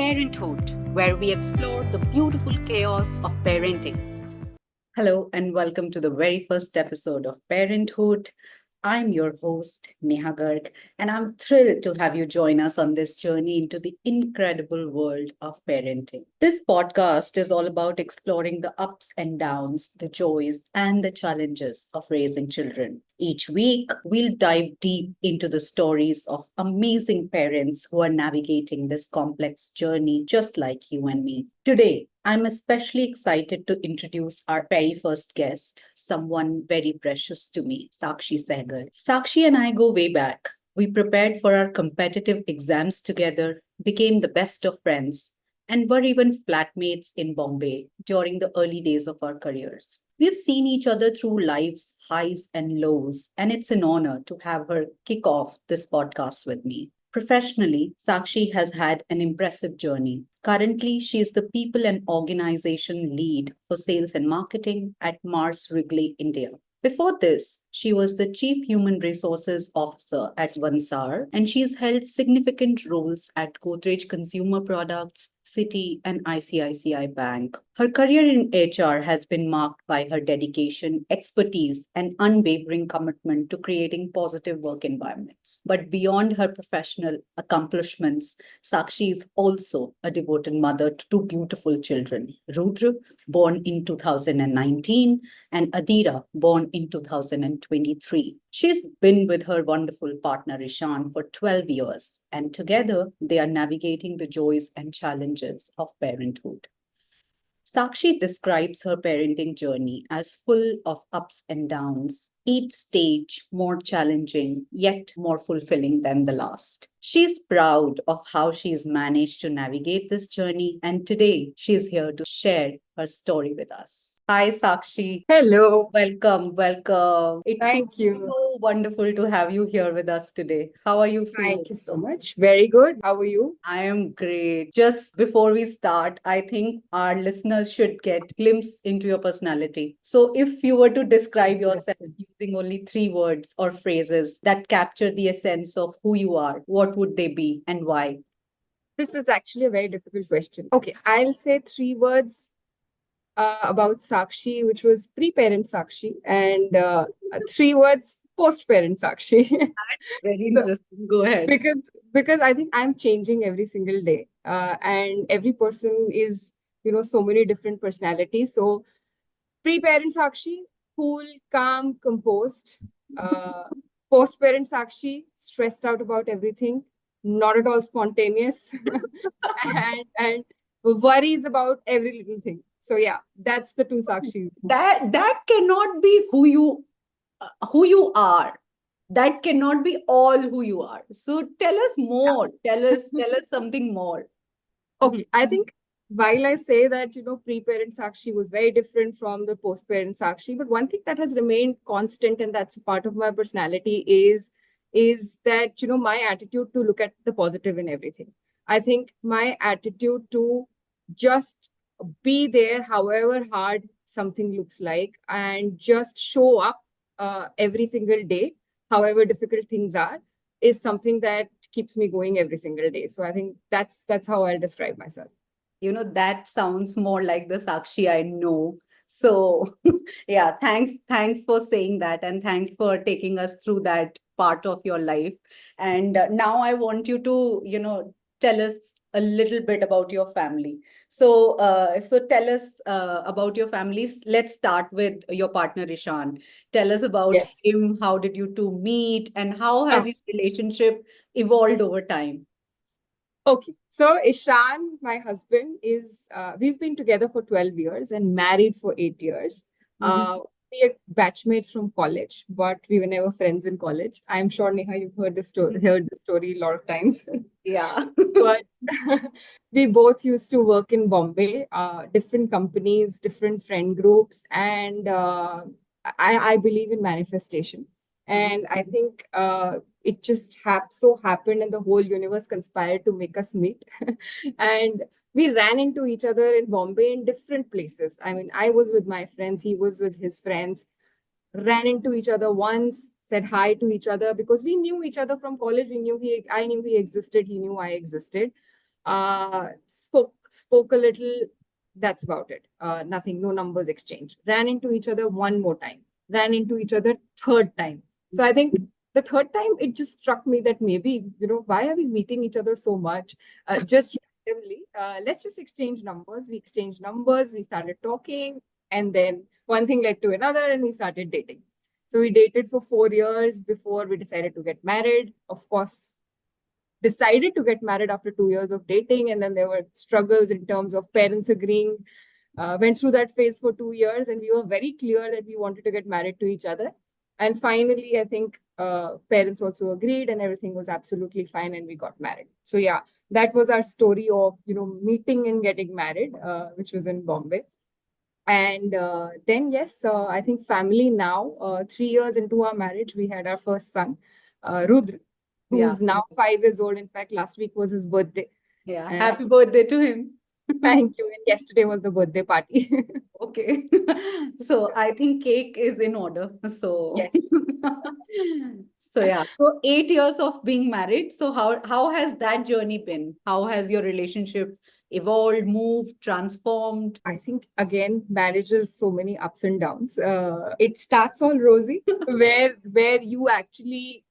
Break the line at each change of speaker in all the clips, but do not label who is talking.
Parenthood, where we explore the beautiful chaos of parenting. Hello, and welcome to the very first episode of Parenthood. I'm your host, Neha Garg, and I'm thrilled to have you join us on this journey into the incredible world of parenting. This podcast is all about exploring the ups and downs, the joys, and the challenges of raising children. Each week, we'll dive deep into the stories of amazing parents who are navigating this complex journey just like you and me. Today, I'm especially excited to introduce our very first guest, someone very precious to me, Sakshi Sehgal. Sakshi and I go way back. We prepared for our competitive exams together, became the best of friends, and were even flatmates in Bombay during the early days of our careers. We've seen each other through life's highs and lows, and it's an honor to have her kick off this podcast with me. Professionally, Sakshi has had an impressive journey. Currently, she is the People and Organization Lead for Sales and Marketing at Mars Wrigley India. Before this, she was the Chief Human Resources Officer at Vansaar, and she's held significant roles at Godrej Consumer Products, Citi, and ICICI Bank. Her career in HR has been marked by her dedication, expertise, and unwavering commitment to creating positive work environments. But beyond her professional accomplishments, Sakshi is also a devoted mother to two beautiful children, Rudra, born in 2019, and Adira, born in 2023. She's been with her wonderful partner Ishan for 12 years, and together they are navigating the joys and challenges of parenthood. Sakshi describes her parenting journey as full of ups and downs, each stage more challenging yet more fulfilling than the last. She's proud of how she's managed to navigate this journey, and today she's here to share her story with us. Hi, Sakshi.
Hello.
Welcome. It feels
Thank you.
so wonderful to have you here with us today. How are you feeling?
Thank you so much. Very good. How are you?
I am great. Just before we start, I think our listeners should get glimpse into your personality. So if you were to describe yourself using only three words or phrases that capture the essence of who you are, what would they be and why?
This is actually a very difficult question. Okay, I'll say three words about Sakshi, which was pre-parent Sakshi, and three words post-parent Sakshi.
Very
So,
interesting. Go ahead.
because I think I'm changing every single day, and every person is so many different personalities. So pre-parent Sakshi, cool, calm, composed. Uh, Post-parent Sakshi, stressed out about everything, not at all spontaneous, and worries about every little thing. So yeah, that's the two Sakshis.
That cannot be who you are. That cannot be all who you are. So tell us more. Tell us something more.
Okay, I think while I say that, pre-parent Sakshi was very different from the post-parent Sakshi, but one thing that has remained constant and that's a part of my personality is that, my attitude to look at the positive in everything. I think my attitude to just be there, however hard something looks like, and just show up every single day, however difficult things are, is something that keeps me going every single day. So I think that's how I'll describe myself.
That sounds more like the Sakshi I know. So yeah, thanks for saying that, and thanks for taking us through that part of your life. And now I want you to tell us a little bit about your family. So tell us about your families. Let's start with your partner Ishan. Tell us about
Yes.
him. How did you two meet, and how
Oh,
has your relationship evolved over time?
okay. So Ishan, my husband, we've been together for 12 years and married for 8 years.
Mhm.
We are batchmates from college, but we were never friends in college. I'm sure, Neha, you've heard the story a lot of times.
Yeah.
But we both used to work in Bombay, different companies, different friend groups, and I believe in manifestation. And I think it just so happened, and the whole universe conspired to make us meet. And we ran into each other in Bombay in different places. I mean, I was with my friends, he was with his friends, ran into each other once, said hi to each other because we knew each other from college. I knew he existed, he knew I existed. Spoke a little. That's about it. Nothing, no numbers exchanged. Ran into each other one more time. Ran into each other third time. So I think the third time it just struck me that maybe, why are we meeting each other so much? Just randomly. Let's just exchange numbers. We exchanged numbers. We started talking, and then one thing led to another, and we started dating. So we dated for 4 years before we decided to get married. Of course, decided to get married after 2 years of dating, and then there were struggles in terms of parents agreeing. Went through that phase for 2 years, and we were very clear that we wanted to get married to each other. And finally, I think parents also agreed, and everything was absolutely fine, and we got married. So yeah, that was our story of meeting and getting married, which was in Bombay. And then yes, I think family now. 3 years into our marriage, we had our first son, Rudra,
Yeah.
who's now 5 years old. In fact, last week was his birthday.
Yeah.
And
Happy birthday to him.
thank you. And yesterday was the birthday party.
Okay. So I think cake is in order. So
Yes.
so yeah. So 8 years of being married. So how has that journey been? How has your relationship evolved, moved, transformed?
I think again, marriage is so many ups and downs. It starts all rosy, where you actually.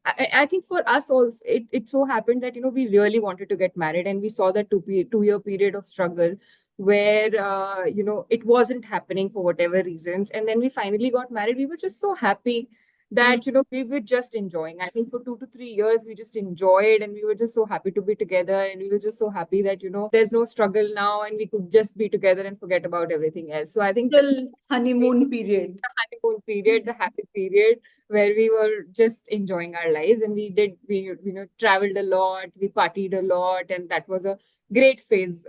I think for us also, it so happened that we really wanted to get married, and we saw that 2 year period of struggle where it wasn't happening for whatever reasons, and then we finally got married. We were just so happy that we were just enjoying. I think for 2 to 3 years we just enjoyed, and we were just so happy to be together, and we were just so happy that there's no struggle now, and we could just be together and forget about everything else. So I think that
Till honeymoon period.
the honeymoon period, the happy period where we were just enjoying our lives, and we traveled a lot, we partied a lot, and that was a great phase.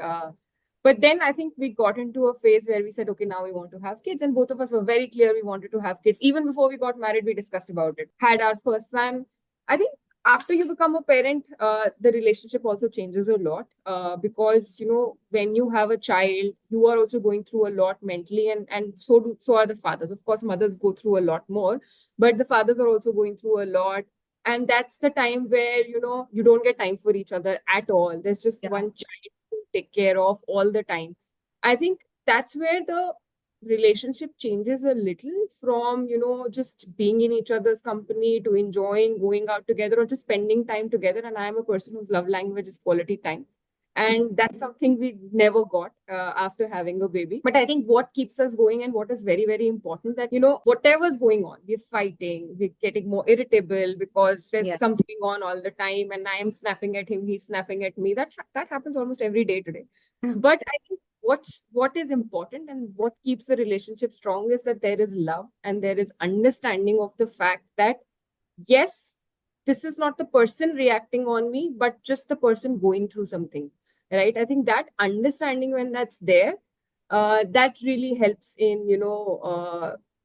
But then I think we got into a phase where we said, okay, now we want to have kids. And both of us were very clear we wanted to have kids. Even before we got married, we discussed about it. Had our first son. I think after you become a parent, the relationship also changes a lot because, when you have a child, you are also going through a lot mentally, and so are the fathers. Of course, mothers go through a lot more, but the fathers are also going through a lot. And that's the time where, you don't get time for each other at all. There's just one child take care of all the time. I think that's where the relationship changes a little from, just being in each other's company to enjoying going out together or just spending time together. And I'm a person whose love language is quality time. And that's something we never got after having a baby. But I think what keeps us going and what is very, very important that, whatever's going on, we're fighting, we're getting more irritable because there's something on all the time, and I am snapping at him, he's snapping at me. That happens almost every day today. But I think what is important and what keeps the relationship strong is that there is love and there is understanding of the fact that, yes, this is not the person reacting on me, but just the person going through something. Right. I think that understanding, when that's there, that really helps in,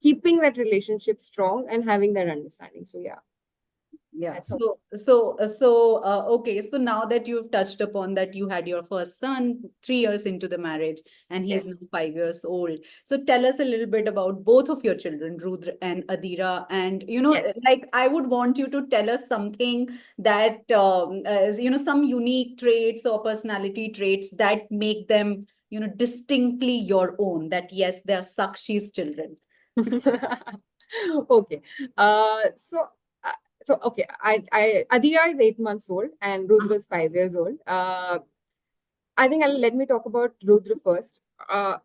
keeping that relationship strong and having that understanding. So, yeah.
Yeah. So, okay. So now that you've touched upon that, you had your first son 3 years into the marriage, and he's now 5 years old. So tell us a little bit about both of your children, Rudra and Adira. And, like I would want you to tell us something that, some unique traits or personality traits that make them, distinctly your own, that yes, they're Sakshi's children.
Okay. So okay, I Adira is 8 months old and Rudra is 5 years old. I think let me talk about Rudra first. I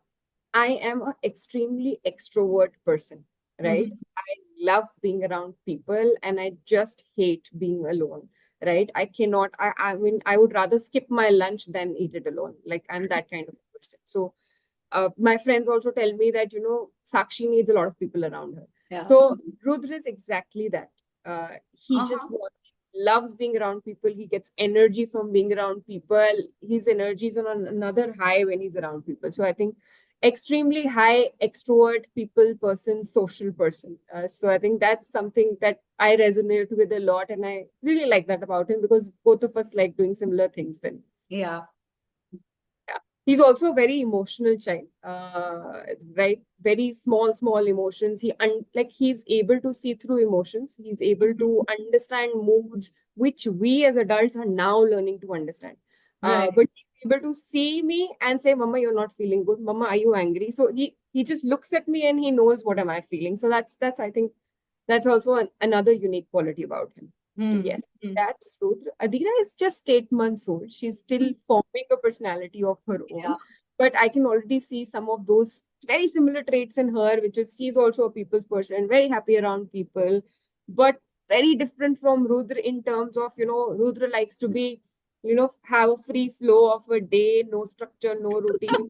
am an extremely extrovert person, right? I love being around people, and I just hate being alone, right? I cannot. I mean, I would rather skip my lunch than eat it alone. Like, I'm that kind of person. So my friends also tell me that Sakshi needs a lot of people around her.
Yeah.
So Rudra is exactly that. He just loves being around people. He gets energy from being around people. His energy is on another high when he's around people. So I think extremely high extrovert people person, social person. So I think that's something that I resonate with a lot, and I really like that about him because both of us like doing similar things then.
Yeah.
He's also a very emotional child, right? Very small emotions. He's able to see through emotions. He's able to understand moods, which we as adults are now learning to understand.
Right.
But he's able to see me and say, Mama, you're not feeling good. Mama, are you angry? So he just looks at me and he knows what am I feeling. So that's I think that's also another unique quality about him.
Hmm.
Yes,
Hmm.
that's Rudra. Adira is just 8 months old. She's still forming a personality of her own.
Yeah.
But I can already see some of those very similar traits in her, which is she's also a people's person, very happy around people, but very different from Rudra in terms of, Rudra likes to be, have a free flow of a day, no structure, no routine.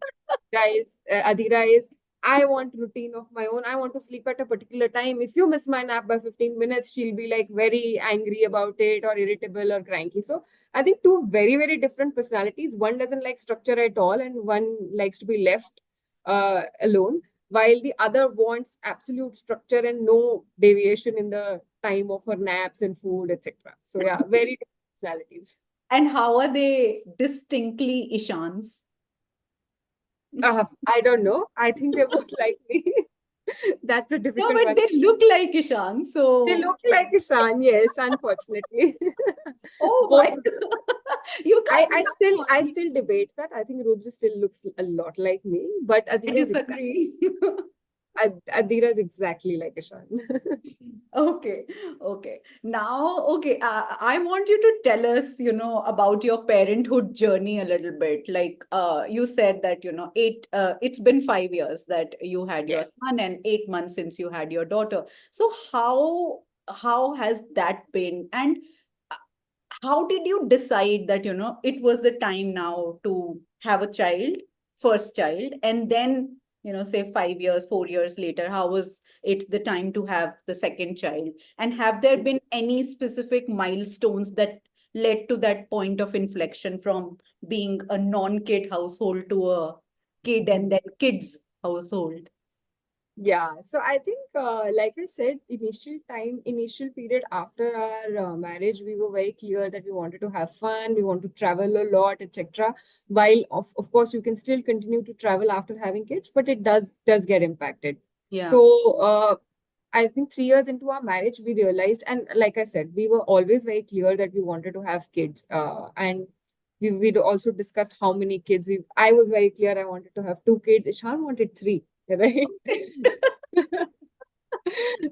Guys, Adira is, I want routine of my own. I want to sleep at a particular time. If you miss my nap by 15 minutes, she'll be like very angry about it or irritable or cranky. So I think two very, very different personalities. One doesn't like structure at all, and one likes to be left alone, while the other wants absolute structure and no deviation in the time of her naps and food, etc. So yeah, very different personalities.
And how are they distinctly Ishans?
I don't know. I think they both like me. That's a
No,
difficult
but
one.
they look like Ishan.
They
So,
look like Ishan, yes, unfortunately.
oh
Both.
my, you
I,
can't
I still
have
I
one.
still debate that. I think Rudra still looks a lot like me, but
I
Adira is
disagree.
Adira is exactly like Ishan.
Okay, okay. Now, okay, I want you to tell us, about your parenthood journey a little bit. Like, you said that, it's been 5 years that you had your
Yes.
son and 8 months since you had your daughter. So how has that been? And uh, how did you decide that, it was the time now to have a child, first child, and then, say 5 years, 4 years later, how was it the time to have the second child? And have there been any specific milestones that led to that point of inflection from being a non-kid household to a kid and then kids household?
Yeah, so I think, like I said, initial period after our marriage, we were very clear that we wanted to have fun, we want to travel a lot, etc. While of course you can still continue to travel after having kids, but it does get impacted.
Yeah.
So I think 3 years into our marriage, we realized, and like I said, we were always very clear that we wanted to have kids, and we'd also discussed how many kids. I was very clear I wanted to have two kids. Ishan wanted three, right?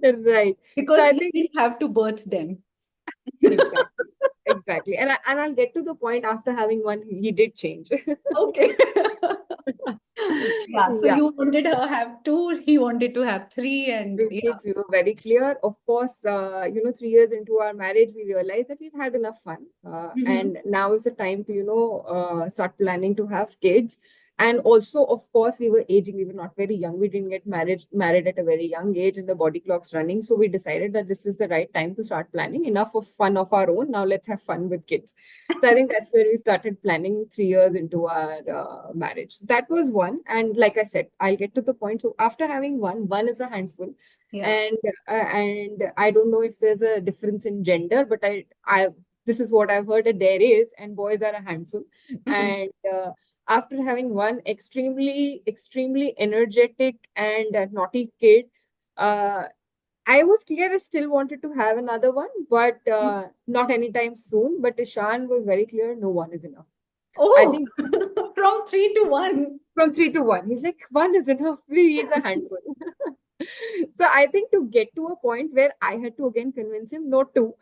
Right. So
Because
I
he
think
didn't have to birth them.
exactly, exactly. And I'll get to the point after having one, he did change.
Okay. Yeah, so
Yeah.
you wanted her have two, he wanted to have three, and
With
yeah.
kids, we were very clear. Of course, 3 years into our marriage, we realized that we've had enough fun.
Mhm.
And now is the time to, start planning to have kids. And also, of course, we were aging. We were not very young. We didn't get married at a very young age, and the body clock's running. So we decided that this is the right time to start planning. Enough of fun of our own. Now let's have fun with kids. So I think that's where we started planning 3 years into our marriage. That was one. And like I said, I'll get to the point. So after having one is a handful,
Yeah.
and I don't know if there's a difference in gender, but I this is what I've heard that there is, and boys are a handful. And after having one extremely energetic and naughty kid, uh, I was clear I still wanted to have another one, but not anytime soon. But Ishan was very clear, no, one is enough. I
Oh,
think
from three to one.
from three to one, he's like, one is enough. He's a handful. So I think to get to a point where I had to again convince him, no, two,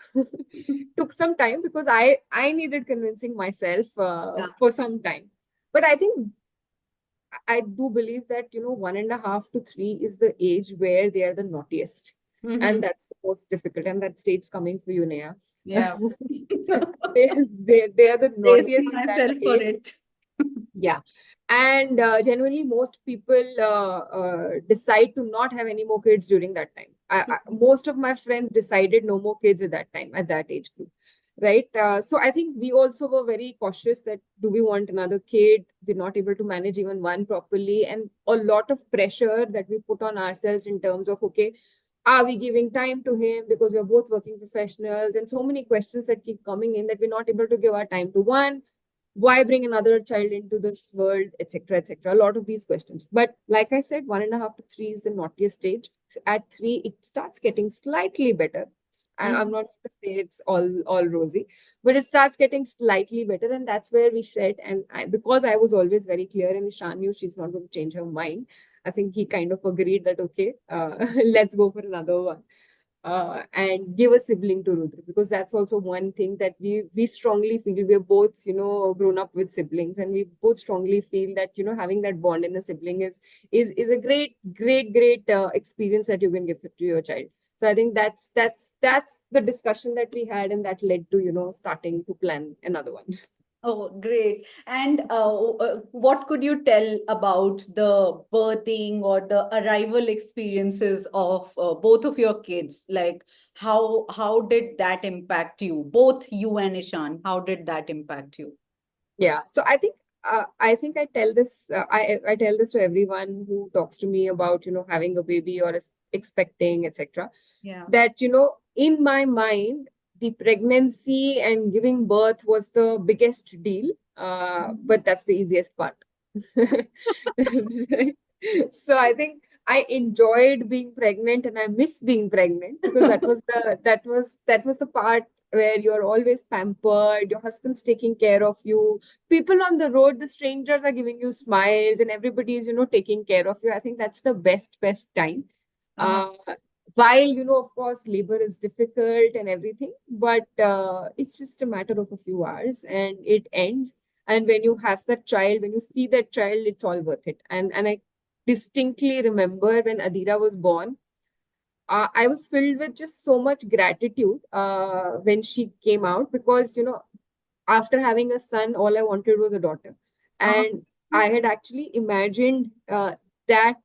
took some time because I needed convincing myself
Yeah.
for some time. But I think I do believe that 1.5 to 3 is the age where they are the naughtiest,
Mhm.
and that's the most difficult. And that stage's coming for you, Neha.
Yeah.
They are the
Bracing
naughtiest in that
myself for
age.
it.
Yeah. And generally, most people decide to not have any more kids during that time. Most of my friends decided no more kids at that time, at that age group. Right. So I think we also were very cautious that do we want another kid? We're not able to manage even one properly. And a lot of pressure that we put on ourselves in terms of, okay, are we giving time to him because we're both working professionals? And so many questions that keep coming in that we're not able to give our time to one, why bring another child into this world, etc., etc. A lot of these questions. But like I said, 1.5 to 3 is the naughtiest stage. At 3, it starts getting slightly better. I'm not going to say it's all rosy, but it starts getting slightly better, and that's where we said. And because I was always very clear, and Ishan knew she's not going to change her mind. I think he kind of agreed that okay, let's go for another one, and give a sibling to Rudra, because that's also one thing that we strongly feel. We're both, grown up with siblings, and we both strongly feel that having that bond in a sibling is a great experience that you can give it to your child. So I think that's the discussion that we had, and that led to starting to plan another one.
Oh, great. And what could you tell about the birthing or the arrival experiences of both of your kids? Like how did that impact you? Both you and Ishan, how did that impact you?
Yeah. So I think I tell this I tell this to everyone who talks to me about having a baby or expecting, etc.
Yeah.
That in my mind, the pregnancy and giving birth was the biggest deal, but that's the easiest part. Right? So I think I enjoyed being pregnant, and I miss being pregnant, because that was the part where you're always pampered, your husband's taking care of you, people on the road, the strangers are giving you smiles, and everybody is taking care of you. I think that's the best time.
Uh-huh.
uh, while of course labor is difficult and everything, but it's just a matter of a few hours and it ends. And when you have that child, when you see that child, it's all worth it. And I distinctly remember when Adira was born, I was filled with just so much gratitude when she came out, because after having a son, all I wanted was a daughter.
Uh-huh.
And I had actually imagined that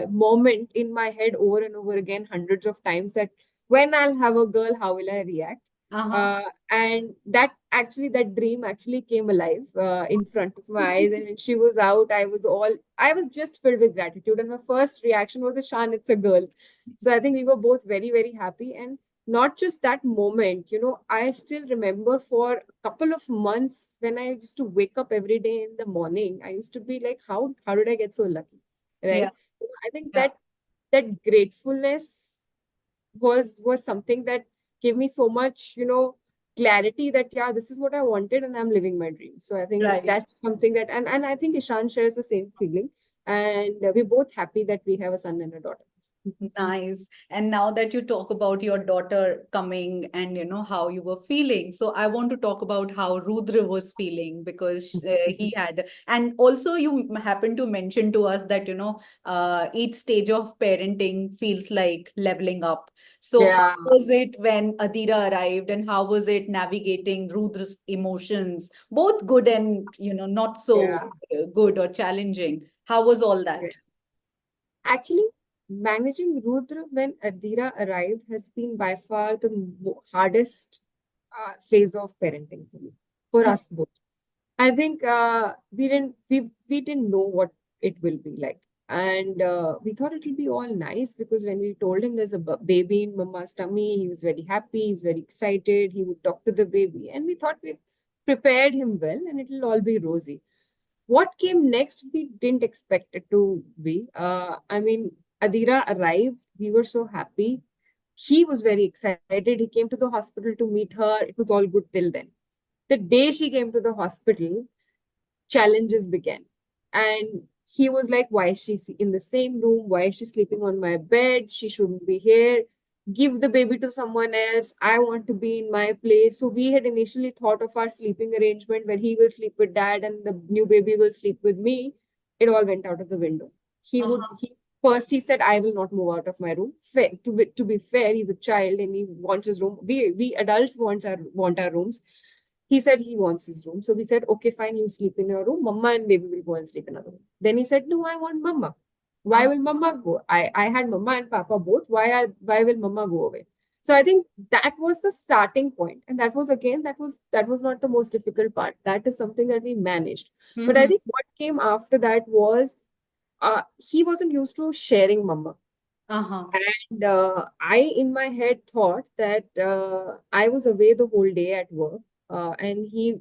moment in my head over and over again, hundreds of times, that when I'll have a girl, how will I react?
Uh-huh.
And that dream actually came alive in front of my eyes. And when she was out, I was just filled with gratitude. And my first reaction was, Ishan, it's a girl. So I think we were both very, very happy. And not just that moment, I still remember for a couple of months when I used to wake up every day in the morning, I used to be like, how did I get so lucky?
Yeah.
Right? I think
Yeah.
that gratefulness was something that gave me so much, clarity that yeah, this is what I wanted and I'm living my dream. So I think
Right.
that's something that, and I think Ishan shares the same feeling. And we're both happy that we have a son and a daughter.
Nice. And now that you talk about your daughter coming and how you were feeling, so I want to talk about how Rudra was feeling because he had, and also you happened to mention to us that each stage of parenting feels like leveling up. So how
Yeah,
was it when Adira arrived, and how was it navigating Rudra's emotions, both good and not so
yeah.
good or challenging? How was all
Yeah.
that?
Actually, managing Rudra when Adira arrived has been by far the hardest phase of parenting for me, for
Uh,
us both. I think we didn't know what it will be like, and we thought it will be all nice, because when we told him there's a baby in Mama's tummy, he was very happy, he was very excited. He would talk to the baby, and we thought we prepared him well, and it will all be rosy. What came next, we didn't expect it to be. I mean, Adira arrived. We were so happy. He was very excited. He came to the hospital to meet her. It was all good till then. The day she came to the hospital, challenges began. And he was like, why is she in the same room? Why is she sleeping on my bed? She shouldn't be here. Give the baby to someone else. I want to be in my place. So we had initially thought of our sleeping arrangement where he will sleep with dad and the new baby will sleep with me. It all went out of the window.
uh-huh.
First he said, I will not move out of my room. To be fair, he's a child and he wants his room. We adults want our rooms. He said he wants his room. So we said, okay, fine, you sleep in your room. Mama and baby will go and sleep in another room. Then he said, no, I want Mama. Why
Uh-huh.
will Mama go? I had Mama and Papa both. Why will Mama go away? So I think that was the starting point. And that was not the most difficult part. That is something that we managed. But I
Mhm.
think what came after that was he wasn't used to sharing Mama.
Uh-huh.
And I, in my head, thought that I was away the whole day at work, and he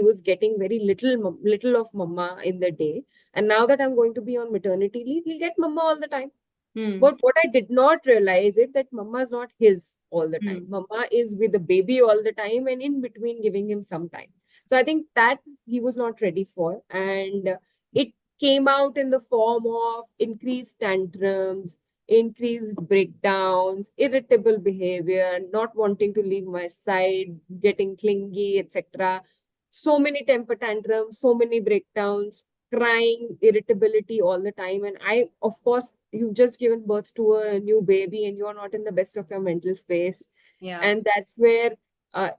was getting very little of mama in the day. And now that I'm going to be on maternity leave, he'll get mama all the time.
Hmm.
But what I did not realize is that mama is not his. all the time.
Hmm.
Mama is with the baby all the time and in between giving him some time. So I think that he was not ready for. And it came out in the form of increased tantrums, increased breakdowns, irritable behavior, not wanting to leave my side, getting clingy, etc. So many temper tantrums, so many breakdowns, crying, irritability all the time. And I, of course, you've just given birth to a new baby and you're not in the best of your mental space.
Yeah.
And that's where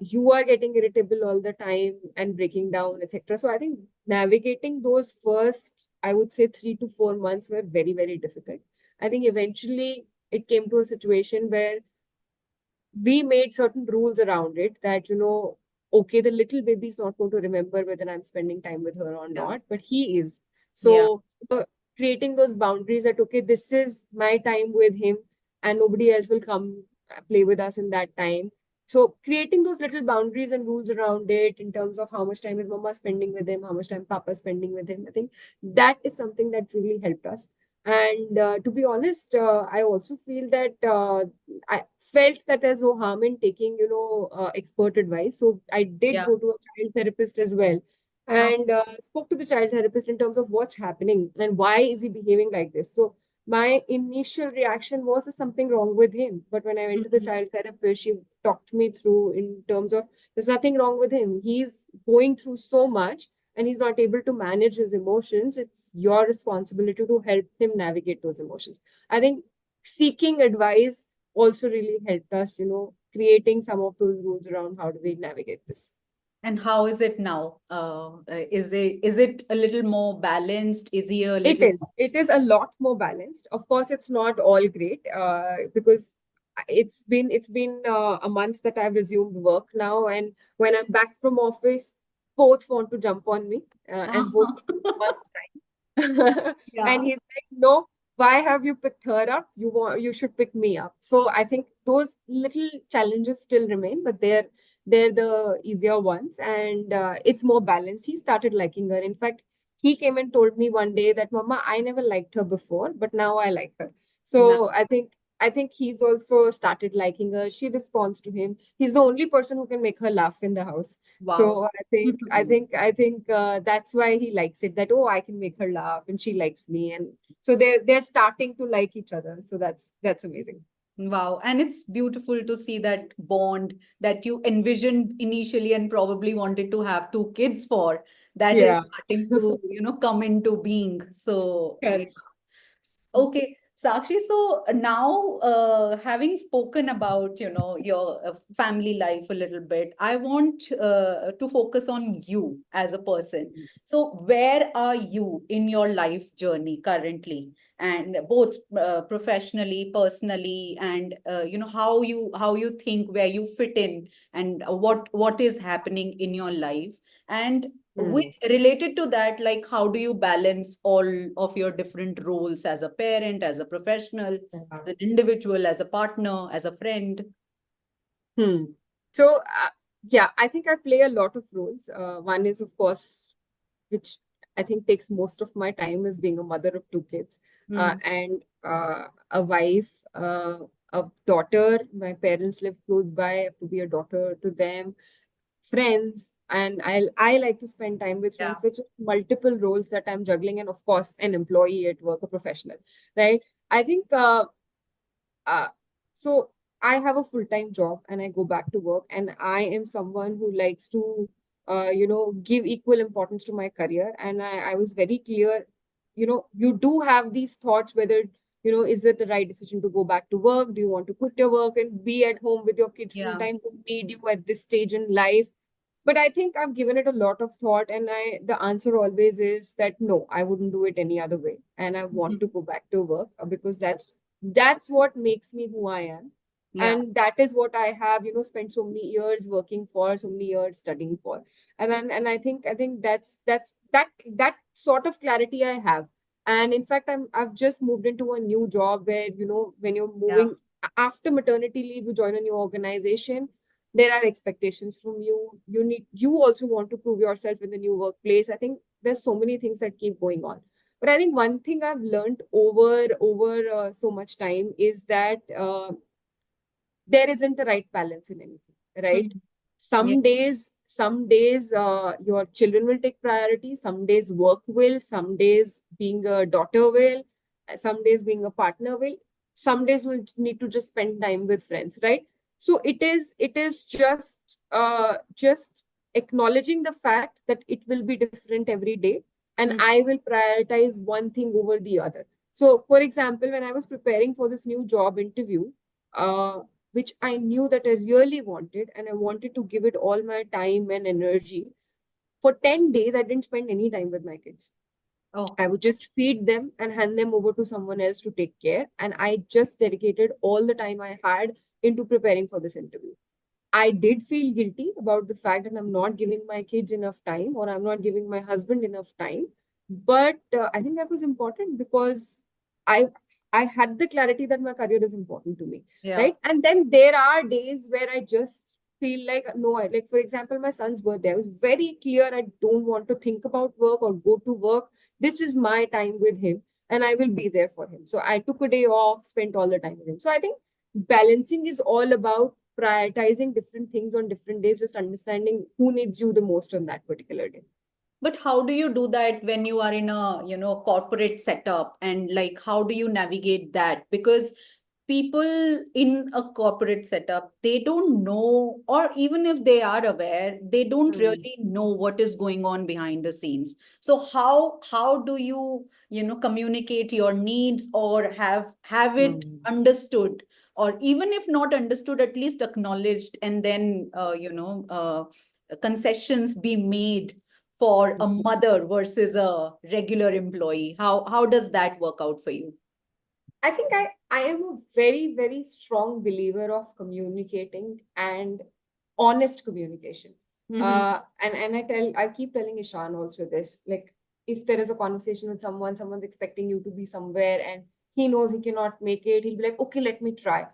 you are getting irritable all the time and breaking down, etc. So I think navigating those first, I would say, 3 to 4 months were very, very difficult. I think eventually it came to a situation where we made certain rules around it that, okay, the little baby is not going to remember whether I'm spending time with her or
Yeah.
not, but he is.
Yeah.
So, creating those boundaries that, okay, this is my time with him and nobody else will come play with us in that time. So, creating those little boundaries and rules around it in terms of how much time is mama spending with him, how much time papa is spending with him, I think that is something that really helped us. And to be honest, I also feel that I felt that there's no harm in taking, expert advice. So I did
Yeah.
go to a child therapist as well
Oh,
and spoke to the child therapist in terms of what's happening and why is he behaving like this. So my initial reaction was there's something wrong with him. But when I went to the
mhm.
child therapist, she talked me through in terms of there's nothing wrong with him. He's going through so much and he's not able to manage his emotions. It's your responsibility to help him navigate those emotions. I think seeking advice also really helped us, creating some of those rules around how do we navigate this.
And how is it now? Is it a little more balanced? Is he a
It
little
is. It is a lot more balanced. Of course, it's not all great because it's been a month that I've resumed work now, and when I'm back from office, both want to jump on me and both
more?
want mama's time. And
Yeah.
he's like, "No, why have you picked her up? You should pick me up." So I think those little challenges still remain, but they're the easier ones, and it's more balanced. He started liking her. In fact, he came and told me one day that Mama, I never liked her before, but now I like her.
No.
So I think he's also started liking her. She responds to him. He's the only person who can make her laugh in the house.
Wow.
So I think that's why he likes it. That, oh, I can make her laugh and she likes me, and so they're starting to like each other. So that's amazing.
Wow. And it's beautiful to see that bond that you envisioned initially and probably wanted to have two kids for, that is
Yeah.
starting to, come into being. So, yeah.
Correct.
Okay, Sakshi, so now having spoken about, your family life a little bit, I want to focus on you as a person. So where are you in your life journey currently? And both professionally, personally, and how you think where you fit in, and what is happening in your life. And with
Hmm.
related to that, like how do you balance all of your different roles as a parent, as a professional,
Yeah.
as an individual, as a partner, as a friend?
Hmm. So, yeah, I think I play a lot of roles. One is, of course, which I think takes most of my time, is being a mother of two kids
Hmm.
and a wife, a daughter. My parents live close by. I have to be a daughter to them, friends, and I like to spend time with
Yeah.
friends. Which multiple roles that I'm juggling, and of course, an employee at work, a professional, right? I think. Uh, so I have a full-time job and I go back to work, and I am someone who likes to give equal importance to my career. And I was very clear, you do have these thoughts whether, is it the right decision to go back to work? Do you want to quit your work and be at home with your kids full
Yeah.
time who need you at this stage in life? But I think I've given it a lot of thought, and the answer always is that no, I wouldn't do it any other way, and I want
Mhm.
to go back to work because that's what makes me who I am,
Yeah.
and that is what I have, spent so many years working for, so many years studying for, and I think that sort of clarity I have. And in fact, I've just moved into a new job where, when you're
Yeah.
moving after maternity leave, you join a new organization, there are expectations from you. You also want to prove yourself in the new workplace. I think there's so many things that keep going on. But I think one thing I've learned over so much time is that there isn't a right balance in anything, right?
Mm. Yeah.
Some days your children will take priority, some days work will, some days being a daughter will, some days being a partner will, some days we'll need to just spend time with friends, right? So it is just acknowledging the fact that it will be different every day, and
Mm.
I will prioritize one thing over the other. So for example, when I was preparing for this new job interview, uh, which I knew that I really wanted, and I wanted to give it all my time and energy. For 10 days, I didn't spend any time with my kids.
Oh.
I would just feed them and hand them over to someone else to take care. And I just dedicated all the time I had into preparing for this interview. I did feel guilty about the fact that I'm not giving my kids enough time, or I'm not giving my husband enough time. But I think that was important because I I had the clarity that my career is important to me,
Yeah.
right? And then there are days where I just feel like no, like for example, my son's birthday. I was very clear I don't want to think about work or go to work. This is my time with him, and I will be there for him. So I took a day off, spent all the time with him. So I think balancing is all about prioritizing different things on different days, just understanding who needs you the most on that particular day.
But how do you do that when you are in a, corporate setup, and like how do you navigate that? Because people in a corporate setup, they don't know, or even if they are aware, they don't
Hmm.
really know what is going on behind the scenes. So how do you, communicate your needs, or have it
Hmm.
understood, or even if not understood, at least acknowledged, and then concessions be made for a mother versus a regular employee? How does that work out for you?
I think I am a very, very strong believer of communicating and honest communication.
Hmm.
And I keep telling Ishan also this, like if there is a conversation with someone, someone's expecting you to be somewhere and he knows he cannot make it, he'll be like, okay, let me try.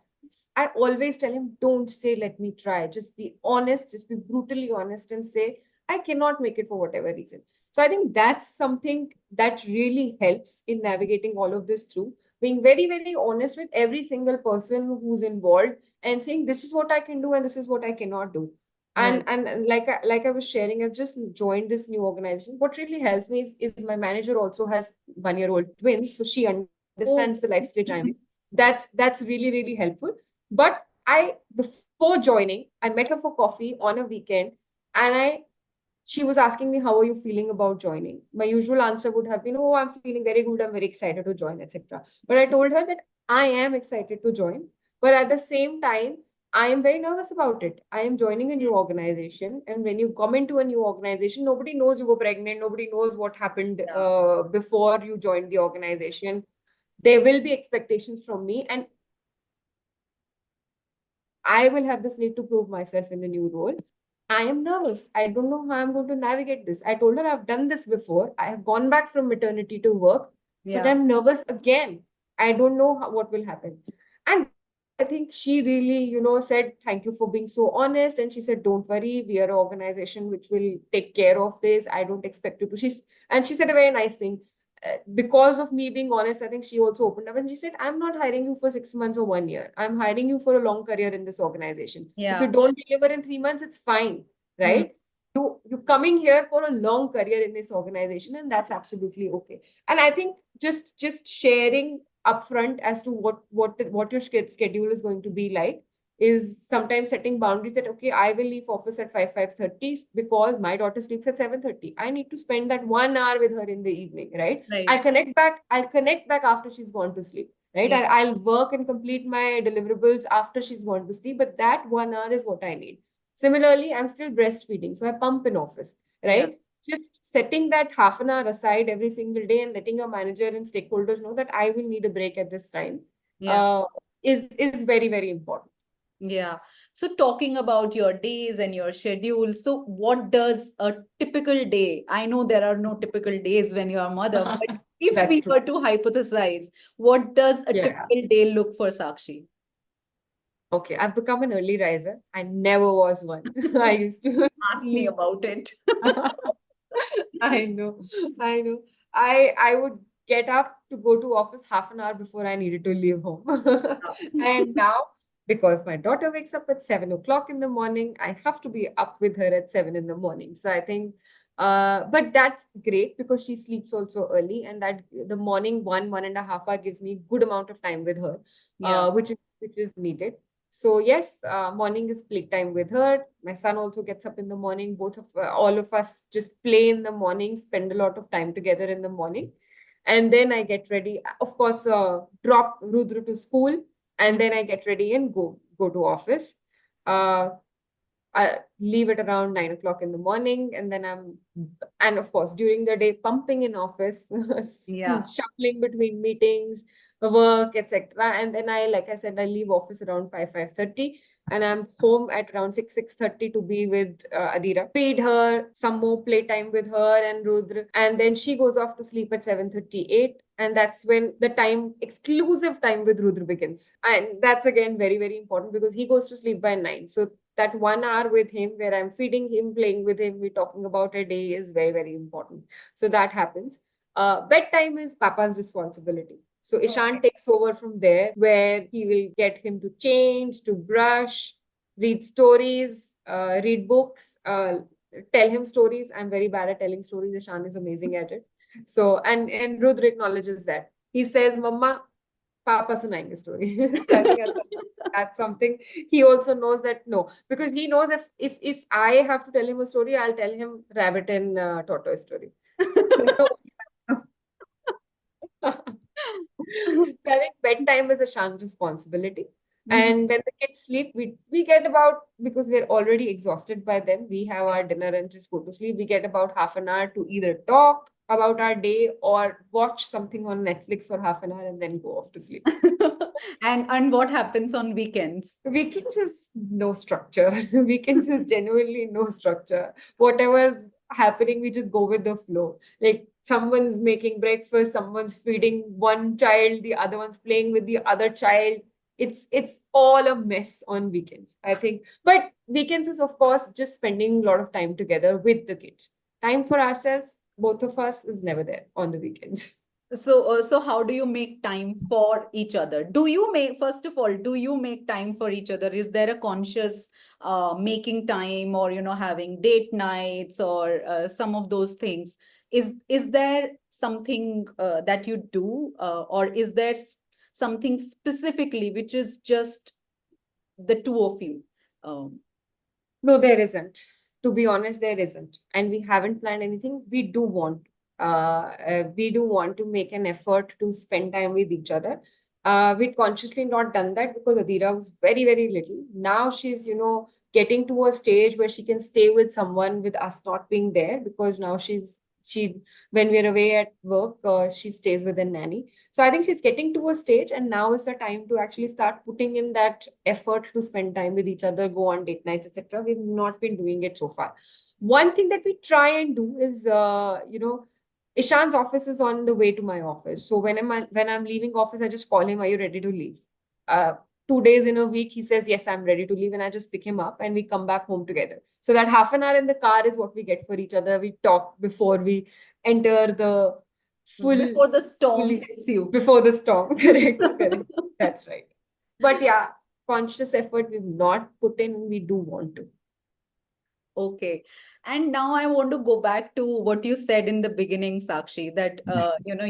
I always tell him, don't say let me try. Just be honest, just be brutally honest and say, I cannot make it for whatever reason. So I think that's something that really helps in navigating all of this through, being very, very honest with every single person who's involved and saying this is what I can do and this is what I cannot do.
Right.
And like I was sharing, I've just joined this new organization. What really helps me is my manager also has 1 year old twins, so she understands the
Oh.
life stage I'm in. That's really, really helpful. But I, before joining, I met her for coffee on a weekend, and she was asking me, how are you feeling about joining? My usual answer would have been, oh, I'm feeling very good, I'm very excited to join, etc. But I told her that I am excited to join, but at the same time, I am very nervous about it. I am joining a new organization, and when you come into a new organization, nobody knows you were pregnant, nobody knows what happened
Yeah.
before you joined the organization. There will be expectations from me, and I will have this need to prove myself in the new role. I am nervous. I don't know how I'm going to navigate this. I told her I've done this before. I have gone back from maternity to work, but
Yeah.
I'm nervous again. I don't know what will happen. And I think she really, said, thank you for being so honest. And she said, don't worry, we are an organization which will take care of this. I don't expect you to. And she said a very nice thing. Because of me being honest, I think she also opened up and she said, I'm not hiring you for 6 months or 1 year. I'm hiring you for a long career in this organization. If you
Yeah.
don't deliver in 3 months, it's fine,
Hmm.
right? You coming here for a long career in this organization, and that's absolutely okay. And I think just sharing upfront as to what your schedule is going to be like is sometimes setting boundaries that okay, I will leave office at 5:30 because my daughter sleeps at 7:30. I need to spend that 1 hour with her in the evening, right?
Right.
I'll connect back after she's gone to sleep, right?
Yeah.
I'll work and complete my deliverables after she's gone to sleep, but that 1 hour is what I need. Similarly, I'm still breastfeeding, so I pump in office,
Yeah.
right? Just setting that half an hour aside every single day and letting your manager and stakeholders know that I will need a break at this time
Yeah.
uh, is very, very important.
Yeah. So talking about your days and your schedule, so what does a typical day? I know there are no typical days when you are a mother, but if
That's
we
true.
were to hypothesize, what does a
Yeah.
typical day look for Sakshi?
Okay. I've become an early riser. I never was one. I used to
Ask me
sleep.
about it.
I know. I know. I would get up to go to office half an hour before I needed to leave home. And because my daughter wakes up at 7 o'clock in the morning. I have to be up with her at 7 in the morning. So I think, but that's great because she sleeps also early, and that the morning 1.5 hour gives me good amount of time with her,
Yeah.
which is needed. So yes, morning is playtime with her. My son also gets up in the morning. All of us just play in the morning, spend a lot of time together in the morning, and then I get ready. Of course, drop Rudra to school, and then I get ready and go to office. Uh, I leave it around 9 o'clock in the morning, and then and of course, during the day, pumping in office,
Yeah.
shuffling between meetings, work, etc. And then like I said, I leave office around 5:30, and I'm home at around 6:30 to be with Adira, feed her, some more playtime with her and Rudra, and then she goes off to sleep at 7:38. And that's when the exclusive time with Rudra begins. And that's again very, very important because he goes to sleep by 9. So that 1 hour with him where I'm feeding him, playing with him, we're talking about a day is very, very important. So that happens. Bedtime is Papa's responsibility. So Ishan takes over from there, where he will get him to change, to brush, read stories, read books, tell him stories. I'm very bad at telling stories. Ishan is amazing at it. So, and Rudra acknowledges that. He says, Mama, Papa sunayenge story. So I think that's something he also knows that no, because he knows if I have to tell him a story, I'll tell him rabbit and tortoise story. So, so I think bedtime is a Shan's responsibility.
Mhm.
And when the kids sleep, we get about, because we're already exhausted by them, we have our dinner and just go to sleep. We get about half an hour to either talk about our day or watch something on Netflix for half an hour and then go off to sleep.
And what happens on weekends?
Weekends is no structure. Weekends is genuinely no structure. Whatever's happening, we just go with the flow. Like someone's making breakfast, someone's feeding one child, the other one's playing with the other child. It's all a mess on weekends, I think. But weekends is of course just spending a lot of time together with the kids. Time for ourselves, both of us, is never there on the weekends.
So how do you make time for each other? First of all, do you make time for each other? Is there a conscious making time, or having date nights, or some of those things? Is there something that you do, or is there something specifically which is just the two of you? Um,
No, there isn't. To be honest, there isn't. And we haven't planned anything. We do want to make an effort to spend time with each other. We'd consciously not done that because Adira was very, very little. Now she's, getting to a stage where she can stay with someone with us not being there, because now she when we're away at work, she stays with a nanny. So I think she's getting to a stage, and now is the time to actually start putting in that effort to spend time with each other, go on date nights, etc. We've not been doing it so far. One thing that we try and do is, Ishan's office is on the way to my office. So when I'm leaving office, I just call him, "Are you ready to leave?" Uh, 2 days in a week, he says, "Yes, I'm ready to leave," and I just pick him up and we come back home together. So that half an hour in the car is what we get for each other. We talk before we enter the full,
Before the storm
fully
hits you.
before the storm. Correct, correct. That's right. But yeah, conscious effort we've not put in, we do want to.
Okay. And now I want to go back to what you said in the beginning, Sakshi, that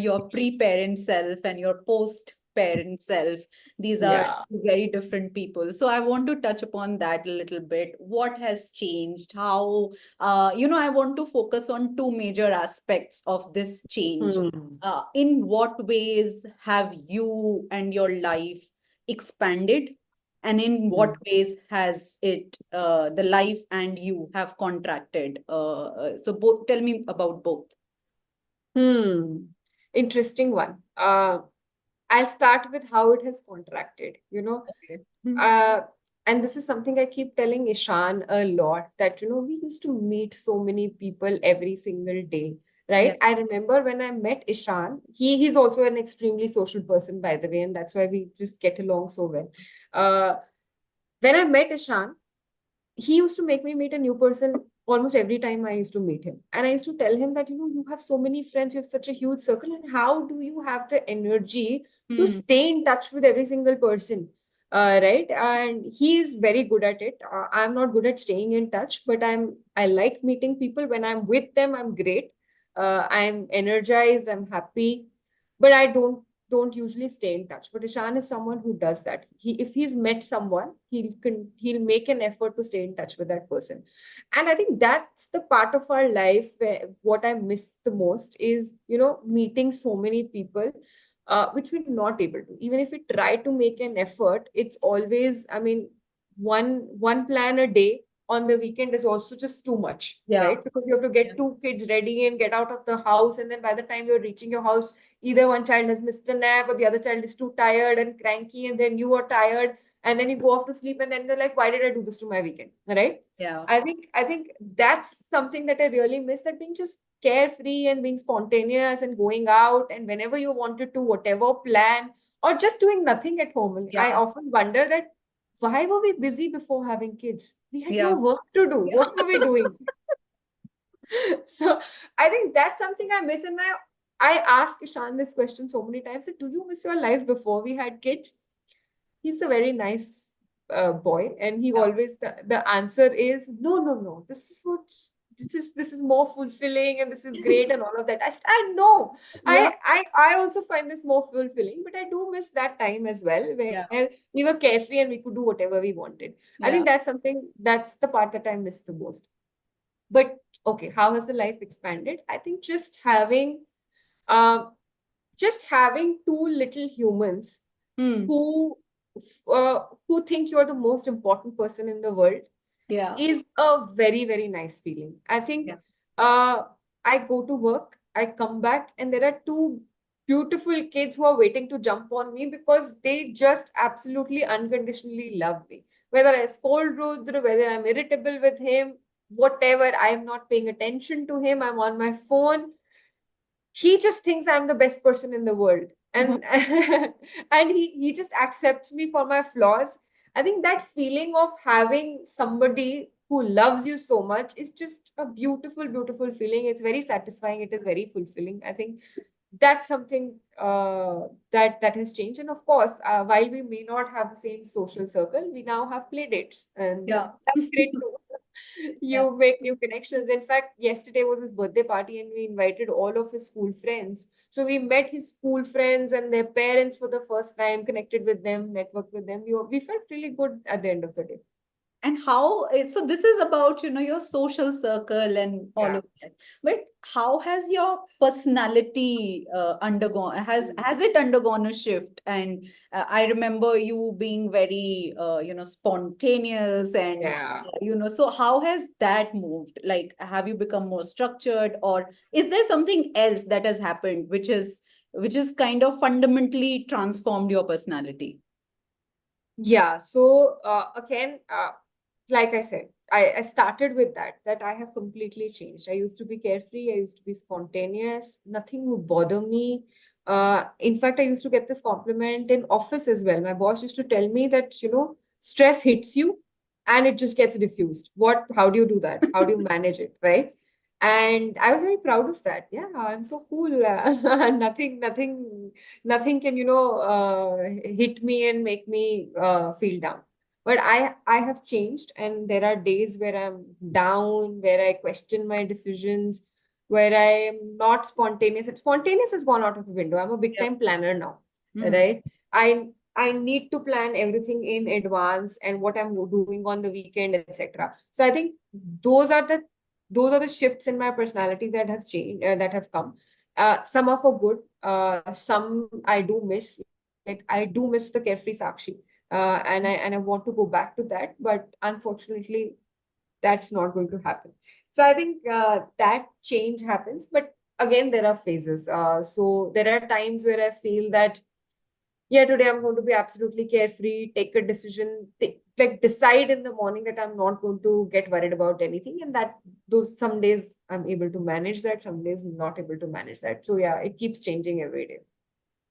your pre-parent self and your post-parent self, these are
Yeah.
very different people. So I want to touch upon that a little bit. What has changed? How, I want to focus on two major aspects of this change.
Hmm.
In what ways have you and your life expanded? And in what ways has the life and you have contracted? So both, tell me about both.
Hmm. Interesting one. I'll start with how it has contracted.
Okay. Hmm.
Uh, and this is something I keep telling Ishan a lot, that, we used to meet so many people every single day,
Yeah.
right? I remember when I met Ishan, he's also an extremely social person, by the way, and that's why we just get along so well. Uh, when I met Ishan, he used to make me meet a new person almost every time I used to meet him. And I used to tell him that, you have so many friends, you have such a huge circle, and how do you have the energy to
Hmm.
stay in touch with every single person? right? And he is very good at it. I'm not good at staying in touch, but I like meeting people. When I'm with them, I'm great. I'm energized, I'm happy, but I don't usually stay in touch. But Ishan is someone who does that. If he's met someone, he'll make an effort to stay in touch with that person. And I think that's the part of our life where what I miss the most is, meeting so many people, which we're not able to. Even if we try to make an effort, it's always, I mean, one plan a day on the weekend is also just too much,
Yeah.
right? Because you have to
Yeah.
get two kids ready and get out of the house, and then by the time you're reaching your house, either one child has missed a nap or the other child is too tired and cranky, and then you are tired, and then you go off to sleep, and then they're like, why did I do this to my weekend, right?
Yeah.
I think that's something that I really miss, that being just carefree and being spontaneous and going out and whenever you wanted to, whatever plan, or just doing nothing at home. And I
Yeah.
often wonder that why were we busy before having kids? We had no
Yeah.
work to do.
Yeah.
What were we doing? So I think that's something I miss. And I ask Ishan this question so many times, that do you miss your life before we had kids? He's a very nice boy, and he
Yeah.
always, the answer is no, this is more fulfilling and this is great and all of that. I know,
Yeah.
I also find this more fulfilling, but I do miss that time as well,
Yeah.
where we were carefree and we could do whatever we wanted. I
Yeah.
think that's the part that I miss the most. But okay, how has the life expanded? I think um just having two little humans
Hmm.
who who think you're the most important person in the world
Yeah.
is a very, very nice feeling. I think
Yeah.
uh, I go to work, I come back, and there are two beautiful kids who are waiting to jump on me because they just absolutely unconditionally love me. Whether I scold Rudra, whether I'm irritable with him, whatever, I'm not paying attention to him, I'm on my phone, he just thinks I'm the best person in the world.
Mhm.
And and he just accepts me for my flaws. I think that feeling of having somebody who loves you so much is just a beautiful, beautiful feeling. It's very satisfying. It is very fulfilling. I think that's something that has changed. And of course, while we may not have the same social circle, we now have play dates, and
Yeah.
that's great too.
Yeah.
You make new connections. In fact, yesterday was his birthday party, and we invited all of his school friends. So we met his school friends and their parents for the first time, connected with them, networked with them. We felt really good at the end of the day.
And how, so this is about, your social circle and all
Yeah.
of that. But how has your personality has it undergone a shift? And I remember you being very, spontaneous and,
Yeah.
so how has that moved? Like, have you become more structured, or is there something else that has happened, which is kind of fundamentally transformed your personality?
Yeah. So again, like I said, I started with that I have completely changed. I used to be carefree, I used to be spontaneous, nothing would bother me. In fact, I used to get this compliment in office as well. My boss used to tell me that, stress hits you and it just gets diffused. How do you do that? How do you manage it? Right. And I was very proud of that. Yeah, I'm so cool. Nothing can, hit me and make me feel down. But I have changed, and there are days where I'm down, where I question my decisions, where I am not spontaneous. Spontaneous has gone out of the window. I'm a big
Yeah.
time planner now,
Hmm.
right? I need to plan everything in advance and what I'm doing on the weekend, etc. So I think those are the those are the shifts in my personality that have changed, that have come. Some are for good. Some I do miss. Like I do miss the carefree Sakshi, and I want to go back to that. But unfortunately, that's not going to happen. So I think that change happens. But again, there are phases. So there are times where I feel that, yeah, today I'm going to be absolutely carefree, take a decision, like decide in the morning that I'm not going to get worried about anything. And that those some days I'm able to manage that, some days I'm not able to manage that. So yeah, it keeps changing every day.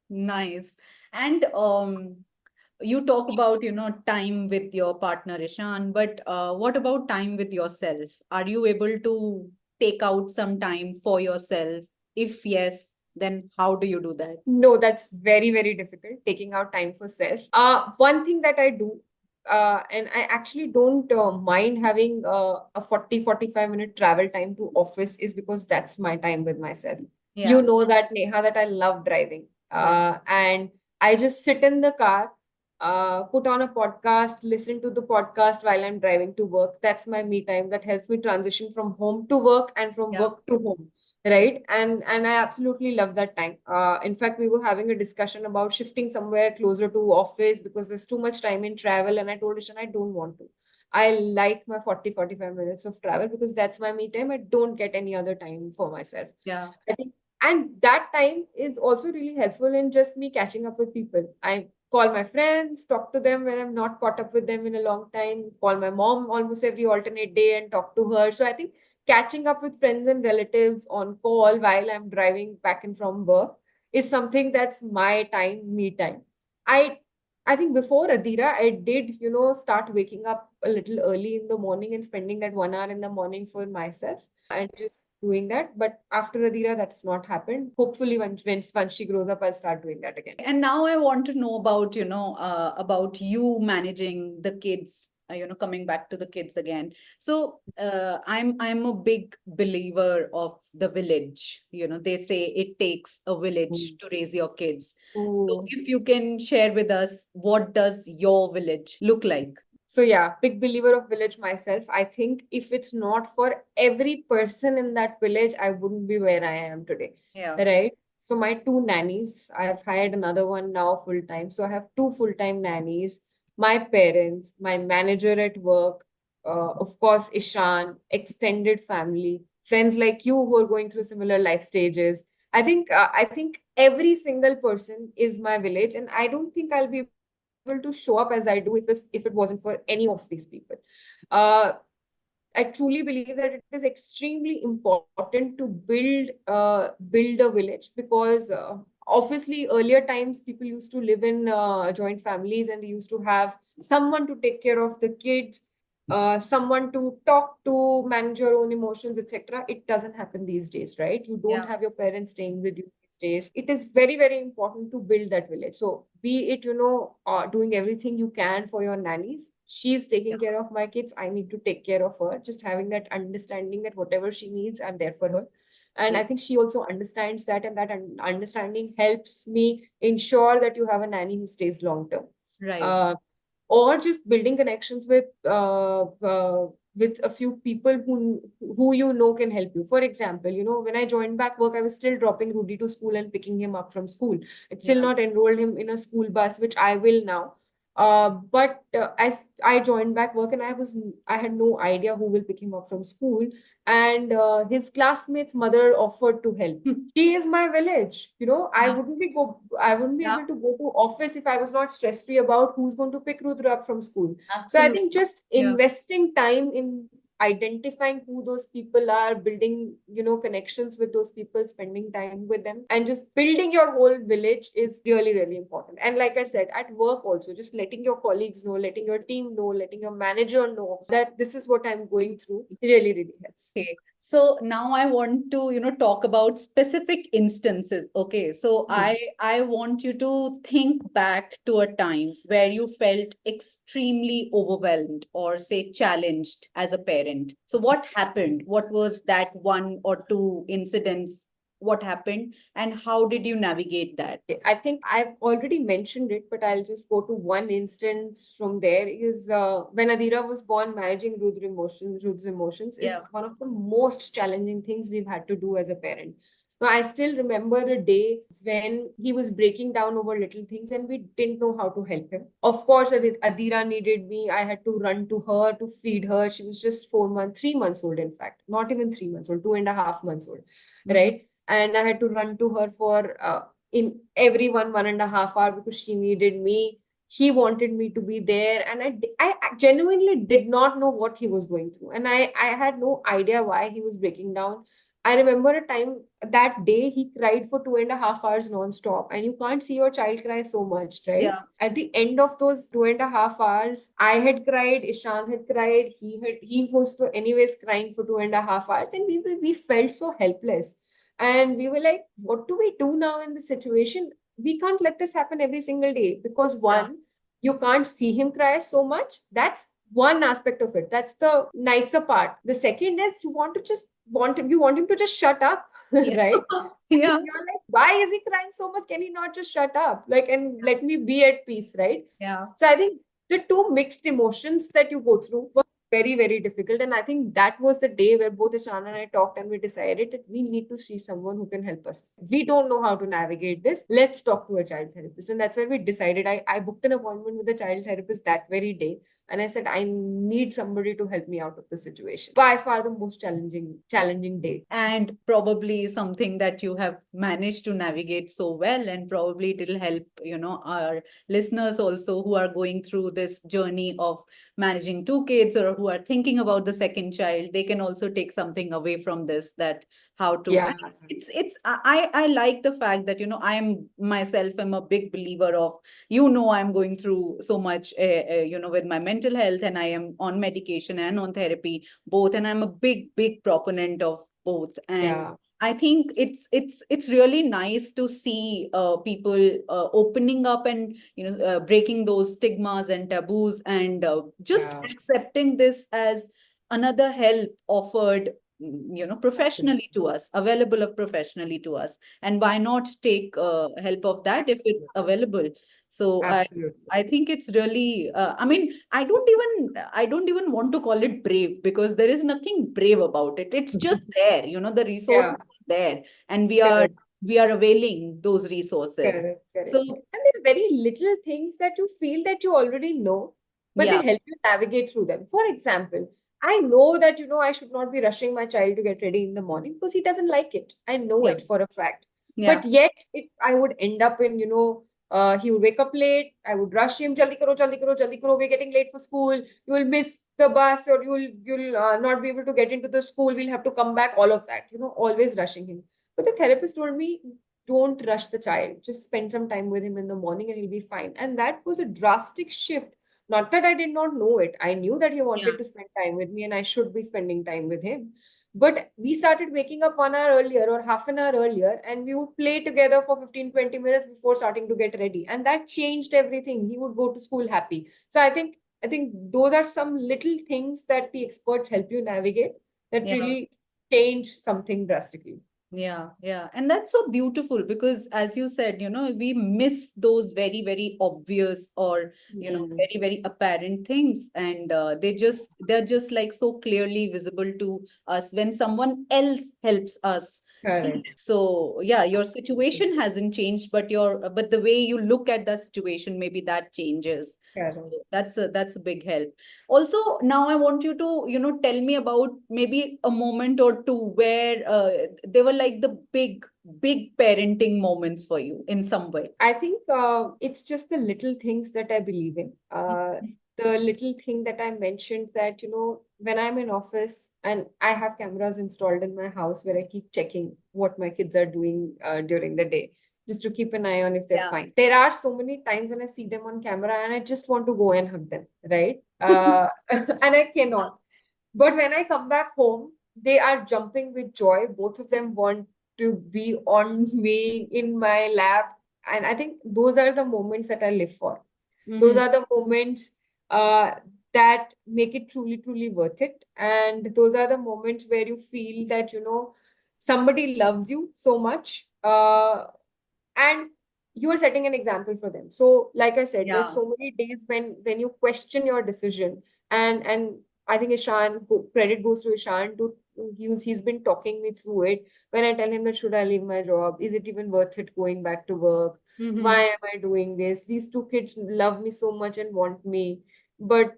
Nice. And you talk about, time with your partner, Ishan, but what about time with yourself? Are you able to take out some time for yourself? If yes, then how do you do that?
No, that's very, very difficult, taking out time for self. One thing that I do, and I actually don't mind having a 40-45 minute travel time to office, is because that's my time with myself. You
Yeah.
know that, Neha, that I love driving.
Yeah.
And I just sit in the car, put on a podcast, listen to the podcast while I'm driving to work. That's my me time. That helps me transition from home to work and from
Yeah.
work to home, right? And I absolutely love that time. In fact, we were having a discussion about shifting somewhere closer to office because there's too much time in travel, and I told Ishan I don't want to. I like my 40-45 minutes of travel because that's my me time. I don't get any other time for myself.
Yeah.
I think, and that time is also really helpful in just me catching up with people. I call my friends, talk to them when I'm not caught up with them in a long time, call my mom almost every alternate day and talk to her. So I think catching up with friends and relatives on call while I'm driving back and from work is something that's my time, me time. I I think before Adira, I did, start waking up a little early in the morning and spending that 1 hour in the morning for myself and just doing that. But after Adira, that's not happened. Hopefully, once she grows up, I'll start doing that again.
And now I want to know about, about you managing the kids, coming back to the kids again. So I'm a big believer of the village. They say it takes a village
Mm.
to raise your kids. So
Oh.
if you can share with us, what does your village look like?
So yeah, big believer of village myself. I think if it's not for every person in that village, I wouldn't be where I am today.
Yeah.
Right? So my two nannies, I have hired another one now full time. So I have two full-time nannies, my parents, my manager at work, of course, Ishan, extended family, friends like you who are going through similar life stages. I think every single person is my village, and I don't think I'll be able to show up as I do if it wasn't for any of these people. Uh, I truly believe that it is extremely important to build a village because obviously earlier times people used to live in joint families and they used to have someone to take care of the kids, someone to talk to, manage your own emotions, etc. It doesn't happen these days, right? You don't
Yeah.
have your parents staying with you these days. It is very, very important to build that village. So be it, doing everything you can for your nannies. She's taking care of my kids. I need to take care of her. Just having that understanding that whatever she needs, I'm there for her. And
Yeah.
I think she also understands that, and that understanding helps me ensure that you have a nanny who stays long term.
Right.
Uh, or just building connections with a few people who can help you. For example, when I joined back work, I was still dropping Rudy to school and picking him up from school. I still
Yeah.
not enrolled him in a school bus, which I will now. But as I joined back work, and I had no idea who will pick him up from school, and his classmate's mother offered to help. She is my village. I
Yeah.
wouldn't be
Yeah.
able to go to office if I was not stress free about who's going to pick Rudra up from school. So I
Absolutely.
think just
Yeah.
investing time in identifying who those people are, building, connections with those people, spending time with them, and just building your whole village is really, really important. And like I said, at work also, just letting your colleagues know, letting your team know, letting your manager know that this is what I'm going through really, really helps.
Okay. So now I want to, talk about specific instances. Okay. So
Hmm.
I want you to think back to a time where you felt extremely overwhelmed or say challenged as a parent. So what happened? What was that one or two incidents? What happened and how did you navigate that?
I think I've already mentioned it, but I'll just go to one instance from there. Is when Adira was born, managing Rudra's emotions
Yeah.
is one of the most challenging things we've had to do as a parent. Now, I still remember a day when he was breaking down over little things and we didn't know how to help him. Of course, Adira needed me. I had to run to her to feed her. She was just 4 months, 3 months old, in fact, not even 3 months old, 2.5 months old,
Mhm.
right? And I had to run to her for in every 1.5 hour because she needed me. He wanted me to be there, and I genuinely did not know what he was going through, and I had no idea why he was breaking down. I remember a time that day he cried for 2.5 hours non-stop, and you can't see your child cry so much, right?
Yeah.
At the end of those 2.5 hours, I had cried, Ishan had cried, he was anyways crying for 2.5 hours, and we felt so helpless. And we were like, what do we do now in this situation? We can't let this happen every single day because
Yeah.
one, you can't see him cry so much. That's one aspect of it. That's the nicer part. The second is you want to just want him to just shut up,
Yeah.
right?
Yeah.
You're like, why is he crying so much? Can he not just shut up? Like, and let me be at peace, right?
Yeah.
So I think the two mixed emotions that you go through were very, very difficult. And I think that was the day where both Ishan and I talked and we decided that we need to see someone who can help us. We don't know how to navigate this. Let's talk to a child therapist. And that's where we decided. I booked an appointment with a child therapist that very day. And I said, I need somebody to help me out of the situation. By far the most challenging day.
And probably something that you have managed to navigate so well, and probably it'll help, our listeners also who are going through this journey of managing two kids or who are thinking about the second child. They can also take something away from this, that how to,
Yeah.
and I like the fact that, I'm myself am a big believer of, I'm going through so much, with my mental health, and I am on medication and on therapy both, and I'm a big proponent of both. And
Yeah.
I think it's really nice to see people opening up, and breaking those stigmas and taboos, and just
Yeah.
accepting this as another help offered, professionally to us, available of professionally to us. And why not take help of that if it's
Absolutely.
available? So
Absolutely.
I think it's really, I mean, I don't even want to call it brave, because there is nothing brave about it. It's just there, the resources
Yeah.
are there, and we are
Correct.
we are availing those resources.
Correct, correct.
So
And there are very little things that you feel that you already know, but
yeah,
they help you navigate through them. For example, I know that, I should not be rushing my child to get ready in the morning because he doesn't like it. I know
yeah,
it for a fact.
yeah,
But yet, I would end up in, he would wake up late. I would rush him, jaldi karo, we're getting late for school. You will miss the bus, or you'll not be able to get into the school. We'll have to come back. All of that, always rushing him. But the therapist told me, don't rush the child. Just spend some time with him in the morning and he'll be fine. And that was a drastic shift. Not that I did not know it. I knew that he
yeah,
wanted to spend time with me and I should be spending time with him. But we started waking up 1 hour earlier or half an hour earlier, and we would play together for 15-20 minutes before starting to get ready. And that changed everything. He would go to school happy. So I think those are some little things that the experts help you navigate that
yeah.
really change something drastically.
Yeah, yeah. And that's so beautiful, because as you said, we miss those very, very obvious, or,
Mm.
very, very apparent things. And they're just like so clearly visible to us when someone else helps us see them.
Correct.
So yeah, your
Absolutely.
situation hasn't changed, but the way you look at the situation, maybe that changes. So
Correct.
that's a big help. Also, now I want you to, tell me about maybe a moment or two where they were like the big parenting moments for you in some way.
I think it's just the little things that I believe in. The little thing that I mentioned that, when I'm in office and I have cameras installed in my house where I keep checking what my kids are doing during the day, just to keep an eye on if they're
Yeah.
fine. There are so many times when I see them on camera and I just want to go and hug them, right? And I cannot. But when I come back home, they are jumping with joy. Both of them want to be on me in my lap. And I think those are the moments that I live for. Those
Hmm.
are the moments uh, that make it truly, truly worth it. And those are the moments where you feel that, somebody loves you so much. And you are setting an example for them. So like I said, there's
Yeah.
so many days when you question your decision. And I think credit goes to Ishan to he's been talking me through it. When I tell him that, should I leave my job, is it even worth it going back to work, why
Hmm.
am I doing this, these two kids love me so much and want me, but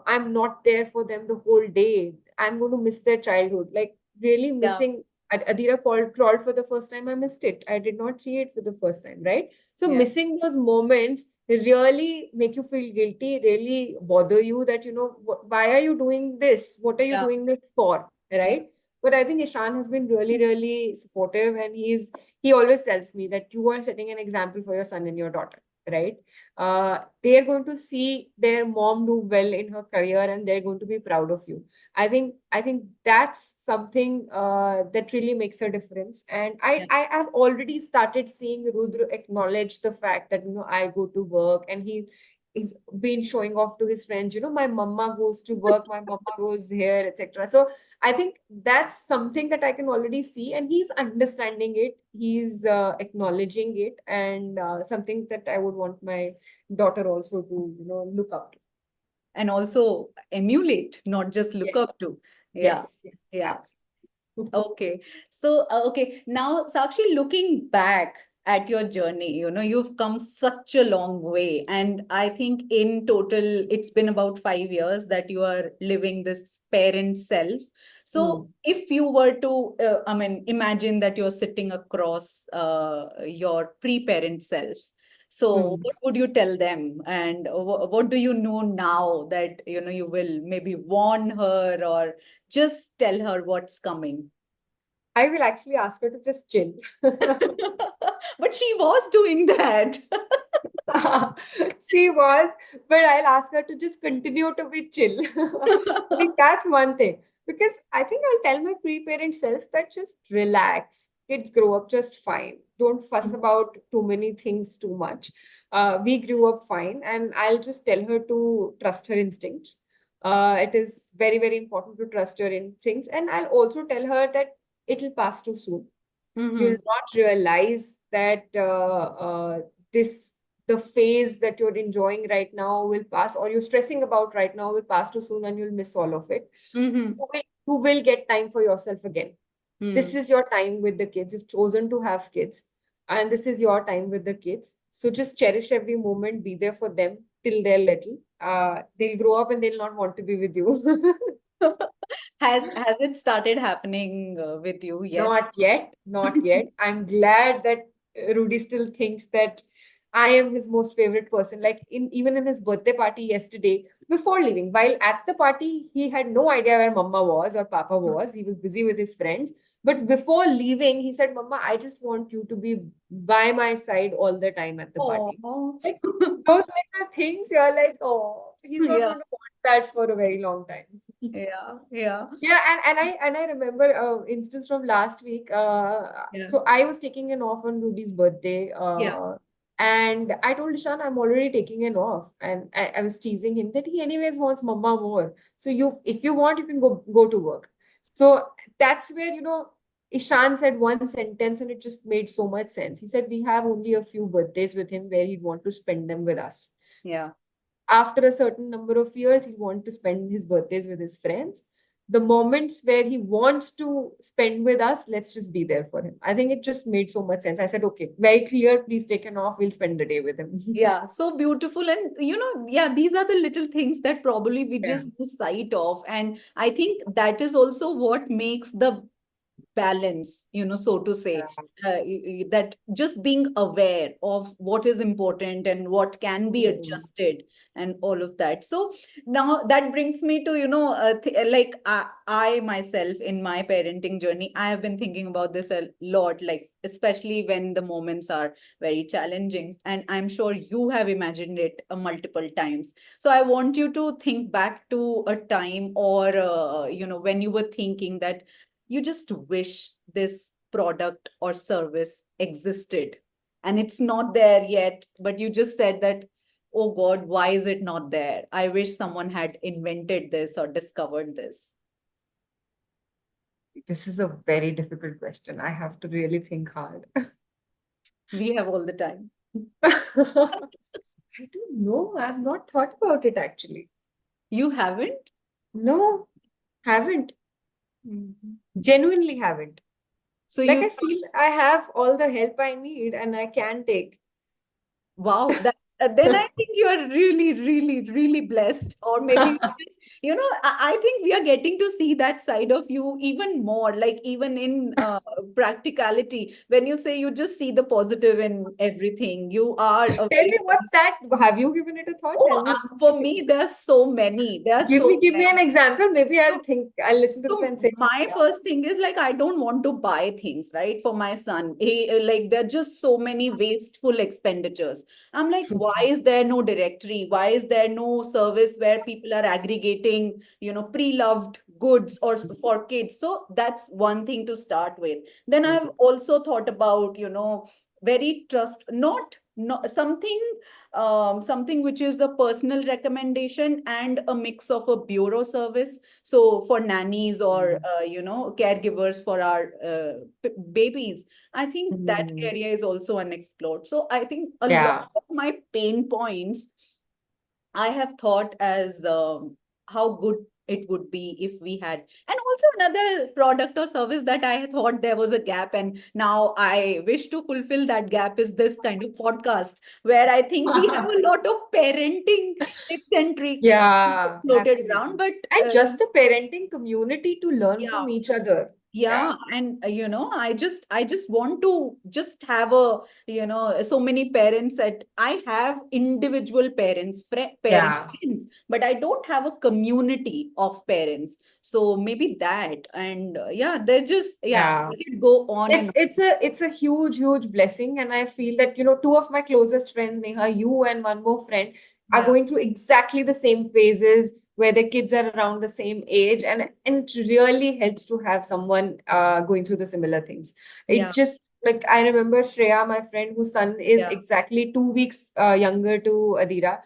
I'm not there for them the whole day. I'm going to miss their childhood, like really
Yeah.
missing. Adira crawled for the first time. I missed it. I did not see it for the first time, right? So
Yeah.
missing those moments really make you feel guilty, really bother you that, why are you doing this? What are you
Yeah.
doing this for?
Yeah.
Right? But I think Ishan has been really, really supportive, and he always tells me that you are setting an example for your son and your daughter. right? They are going to see their mom do well in her career, and they're going to be proud of you. I think that's something that really makes a difference. And
Yeah.
I have already started seeing Rudra acknowledge the fact that, I go to work, and he's been showing off to his friends, my mama goes to work, my mama goes here, etc. So I think that's something that I can already see, and he's understanding it. He's acknowledging it, and something that I would want my daughter also to, look up to.
And also emulate, not just look
Yes,
up to. Yeah.
yes, yes,
Yeah.
absolutely.
Okay. So, okay. Now, Sakshi, looking back at your journey, you've come such a long way. And I think in total, it's been about 5 years that you are living this parent self. So,
Hmm.
if you were to, imagine that you're sitting across your pre-parent self. So,
Hmm.
what would you tell them? And what do you know now that, you will maybe warn her or just tell her what's coming?
I will actually ask her to just chill.
But she was doing that.
She was, but I'll ask her to just continue to be chill. I think that's one thing. Because I think I'll tell my pre-parent self that just relax. Kids grow up just fine. Don't fuss about too many things too much. We grew up fine, and I'll just tell her to trust her instincts. It is very, very important to trust your instincts. And I'll also tell her that it'll pass too soon. You'll
Mhm.
not realize that this the phase that you're enjoying right now will pass, or you're stressing about right now will pass too soon, and you'll miss all of it.
Mhm.
You will get time for yourself again. This
Mm.
is your time with the kids. You've chosen to have kids, and this is your time with the kids. So just cherish every moment, be there for them till they're little. They'll grow up and they'll not want to be with you.
Has it started happening with you yet?
Not yet, not yet. I'm glad that Rudy still thinks that I am his most favorite person. Like even in his birthday party yesterday, before leaving, while at the party, he had no idea where Mama was or Papa was. He was busy with his friends. But before leaving, he said, Mama, I just want you to be by my side all the time at the party.
Oh,
Like those little things, you're like, oh, he's not
yeah,
going to want that for a very long time.
yeah, yeah,
Yeah, and I remember instance from last week.
yeah,
So I was taking an off on Rudy's birthday,
yeah.
and I told Ishan I'm already taking an off, and I was teasing him that he anyways wants mama more. So if you want, you can go to work. So that's where Ishan said one sentence, and it just made so much sense. He said we have only a few birthdays with him where he'd want to spend them with us.
Yeah.
After a certain number of years, he wants to spend his birthdays with his friends. The moments where he wants to spend with us, let's just be there for him. I think it just made so much sense. I said, okay, very clear, please take an off. We'll spend the day with him.
Yeah, so beautiful. And, yeah, these are the little things that probably we
Yeah.
just lose sight of. And I think that is also what makes the balance, so to say, that just being aware of what is important and what can be
Hmm.
adjusted and all of that. So now that brings me to, like I myself in my parenting journey, I have been thinking about this a lot, like especially when the moments are very challenging. And I'm sure you have imagined it multiple times. So I want you to think back to a time or, when you were thinking that you just wish this product or service existed and it's not there yet, but you just said that, oh God, why is it not there? I wish someone had invented this or discovered this.
This is a very difficult question. I have to really think hard.
We have all the time.
I don't know. I've not thought about it actually.
You haven't?
No, haven't.
Mhm.
Genuinely haven't.
So
Like
you
I feel I have all the help I need and I can take.
Wow, that then I think you are really, really, really blessed. Or maybe you just, I think we are getting to see that side of you even more, like even in practicality. When you say you just see the positive in everything, you are a
Tell
very
me, what's that? Have you given it a thought? Tell
Oh,
me.
for me, there's so many. There are
Give
so
me, give me an
many.
example. Maybe I'll
So,
think, I'll listen to it
so
and say,
my
yeah.
first thing is like I don't want to buy things, right, for my son. Like there are just so many wasteful expenditures. I'm like,
So
why
true.
is there no directory? Why is there no service where people are aggregating, pre-loved goods or for kids? So that's one thing to start with. Then I've also thought about, very trust, not something something which is a personal recommendation and a mix of a bureau service. So for nannies or caregivers for our babies, I think that
Mhm.
area is also unexplored. So I think a lot
Yeah.
of my pain points I have thought as how good it would be if we had, and also another product or service that I thought there was a gap, and now I wish to fulfill that gap is this kind of podcast where I think we have a lot of parenting eccentrics
Yeah,
floated around,
absolutely.
but
And just a parenting community to learn
yeah.
from each other.
Yeah,
Yeah.
and I just want to just have a, so many parents that I have individual parent
Yeah.
friends, but I don't have a community of parents. So maybe that, and yeah, they're just, yeah,
Yeah.
we could go on
It's
and
it's a huge, huge blessing. And I feel that, two of my closest friends, Neha, you and one more friend, are
yeah,
going through exactly the same phases where their kids are around the same age. And it really helps to have someone going through the similar things. It
yeah,
just like I remember Shreya, my friend whose son is
yeah,
exactly 2 weeks younger to Adira.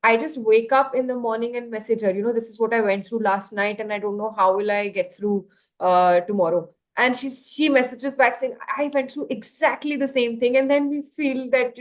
I just wake up in the morning and message her, this is what I went through last night, and I don't know how will I get through tomorrow. And she messages back saying, I went through exactly the same thing. And then we feel that,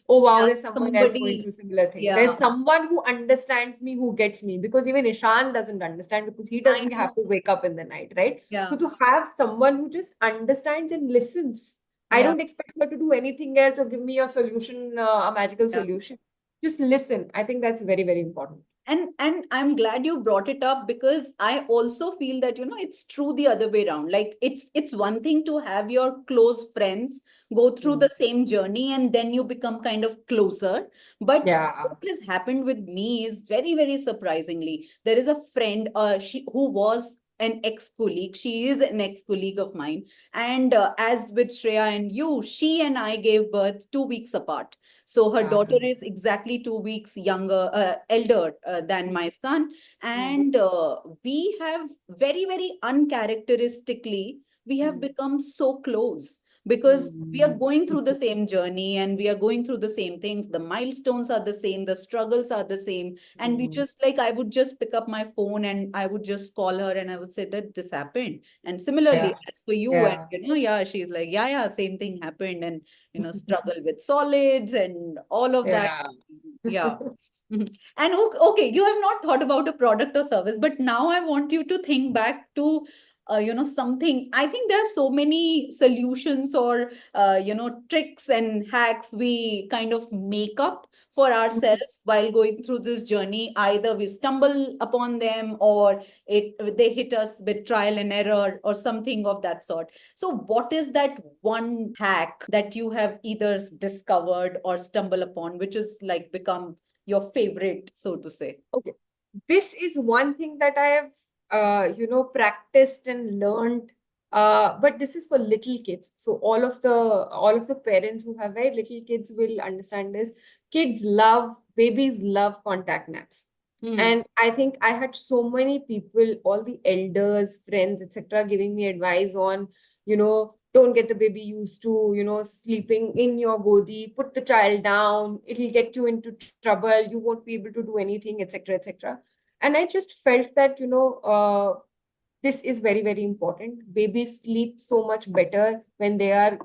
oh wow,
yeah,
there's someone else going
somebody,
through similar things.
yeah,
There's someone who understands me, who gets me, because even Ishan doesn't understand because he
I
doesn't have
know,
to wake up in the night, right? So
yeah,
to have someone who just understands and listens, I
yeah.
don't expect her to do anything else or give me a solution, a magical
Yeah.
solution. Just listen. I think that's very, very important.
And I'm glad you brought it up because I also feel that it's true the other way around. Like it's one thing to have your close friends go through
Mm.
the same journey and then you become kind of closer. But
Yeah.
what has happened with me is very, very surprisingly, there is a friend who was an ex-colleague. She is an ex-colleague of mine, and as with Shreya and you, she and I gave birth 2 weeks apart. So her
Yeah.
daughter is exactly 2 weeks elder than my son.
Mm.
And we have very, very uncharacteristically, we have
Mm.
become so close because we are
Mm.
going through the same journey and we are going through the same things. The milestones are the same, the struggles are the same. And we
Mm.
just like, I would just pick up my phone and I would just call her and I would say that this happened. And similarly,
Yeah.
as for you, and
Yeah.
yeah, she's like, yeah, yeah, same thing happened. And struggle with solids and all of that.
Yeah.
Yeah. Mhm. And okay, you have not thought about a product or service, but now I want you to think back to, something. I think there are so many solutions or, tricks and hacks we kind of make up for ourselves while going through this journey. Either we stumble upon them or they hit us with trial and error or something of that sort. So, what is that one hack that you have either discovered or stumble upon, which is like become your favorite, so to say?
Okay. This is one thing that I have, practiced and learned. But this is for little kids. So all of the parents who have very little kids will understand this. Babies love contact naps.
Hmm.
And I think I had so many people, all the elders, friends, etc., giving me advice on, don't get the baby used to, sleeping in your godi, put the child down, it'll get you into trouble, you won't be able to do anything, etc., etc. And I just felt that, this is very, very important. Babies sleep so much better when they are,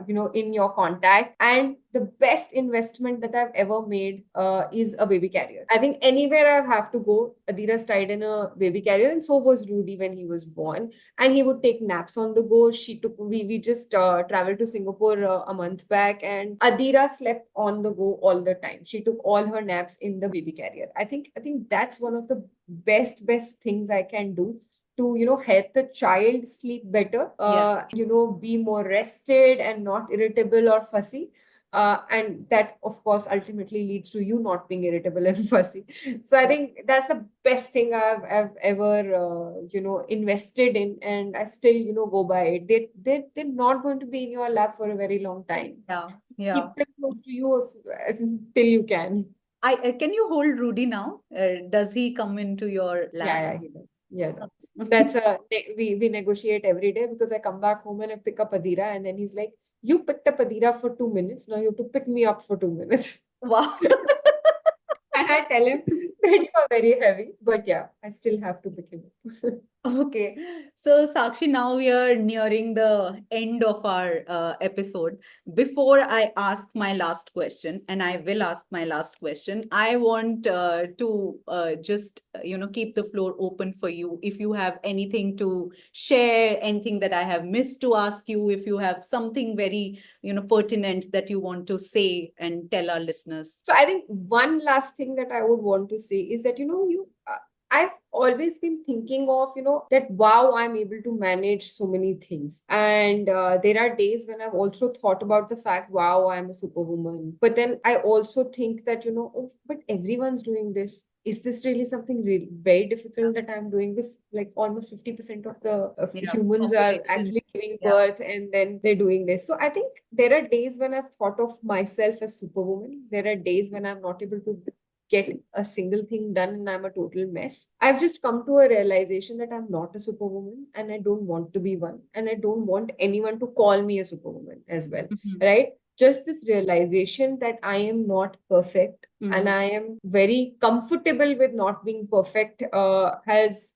in your contact. And the best investment that I've ever made is a baby carrier. I think anywhere I have to go, Adira stayed in a baby carrier, and so was Rudy when he was born. And he would take naps on the go. We just traveled to Singapore a month back, and Adira slept on the go all the time. She took all her naps in the baby carrier. I think that's one of the best things I can do to help the child sleep better, be more rested and not irritable or fussy. And that, of course, ultimately leads to you not being irritable and fussy. So I think that's the best thing I've ever invested in, and I still go by it. They're not going to be in your lap for a very long time.
Yeah.
Keep them close to you till you can.
Can you hold Rudy now? Does he come into your lap?
Yeah, he does. Yeah, that's we negotiate every day, because I come back home and I pick up Adira, and then he's like, "You picked up Adira for 2 minutes. Now you have to pick me up for 2 minutes."
Wow.
And I tell him that you are very heavy, but yeah, I still have to pick him up.
Okay, so Sakshi, now we are nearing the end of our episode. Before I ask my last question, and I will ask my last question, I want to just keep the floor open for you. If you have anything to share, anything that I have missed to ask you, if you have something very pertinent that you want to say and tell our listeners.
So I think one last thing that I would want to say is that, I've always been thinking of, that wow, I'm able to manage so many things. And there are days when I've also thought about the fact, wow, I'm a superwoman. But then I also think that, oh, but everyone's doing this. Is this really something really very difficult that I'm doing this? Like almost 50% of the humans are actually giving birth, and then they're doing this. So I think there are days when I've thought of myself as superwoman. There are days when I'm not able to get a single thing done and I'm a total mess. I've just come to a realization that I'm not a superwoman, and I don't want to be one. And I don't want anyone to call me a superwoman as well. Right? Just this realization that I am not perfect, and I am very comfortable with not being perfect has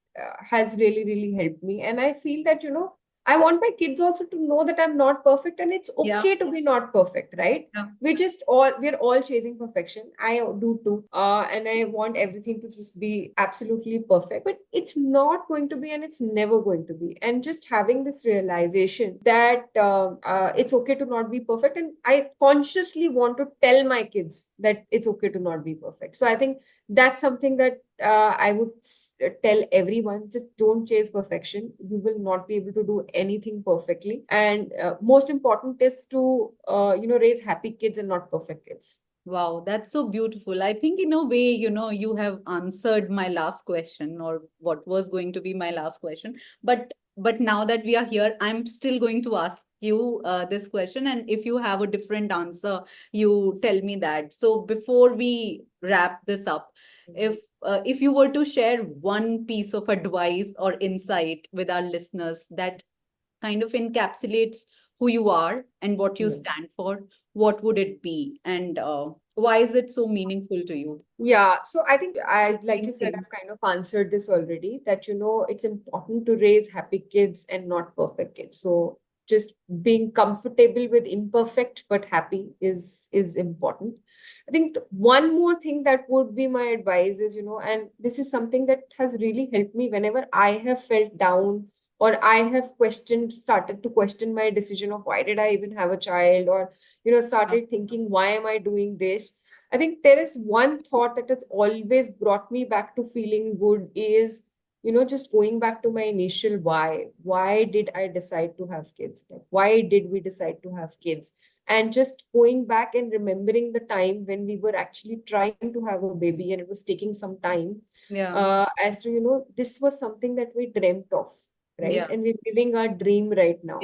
really, really helped me. And I feel that, I want my kids also to know that I'm not perfect, and it's okay to be not perfect, right? We're all chasing perfection. I do too. And I want everything to just be absolutely perfect, but it's not going to be, and it's never going to be. And just having this realization that it's okay to not be perfect. And I consciously want to tell my kids that it's okay to not be perfect. So I think that's something that I would tell everyone: just don't chase perfection. You will not be able to do anything perfectly. And most important is to, raise happy kids and not perfect kids.
Wow, that's so beautiful. I think in a way, you have answered my last question, or what was going to be my last question. But now that we are here, I'm still going to ask you this question. And if you have a different answer, you tell me that. So before we wrap this up, if you were to share one piece of advice or insight with our listeners that kind of encapsulates who you are and what you stand for, what would it be? And why is it so meaningful to you?
Yeah, so I think like you said, I've kind of answered this already, that, it's important to raise happy kids and not perfect kids. So just being comfortable with imperfect but happy is important. I think one more thing that would be my advice is, and this is something that has really helped me whenever I have felt down, or I have started to question my decision of why did I even have a child, or, started thinking, why am I doing this? I think there is one thought that has always brought me back to feeling good is, just going back to my initial why. Why did I decide to have kids? Like, why did we decide to have kids? And just going back and remembering the time when we were actually trying to have a baby, and it was taking some time, as to, this was something that we dreamt of, right? And we're living our dream right now.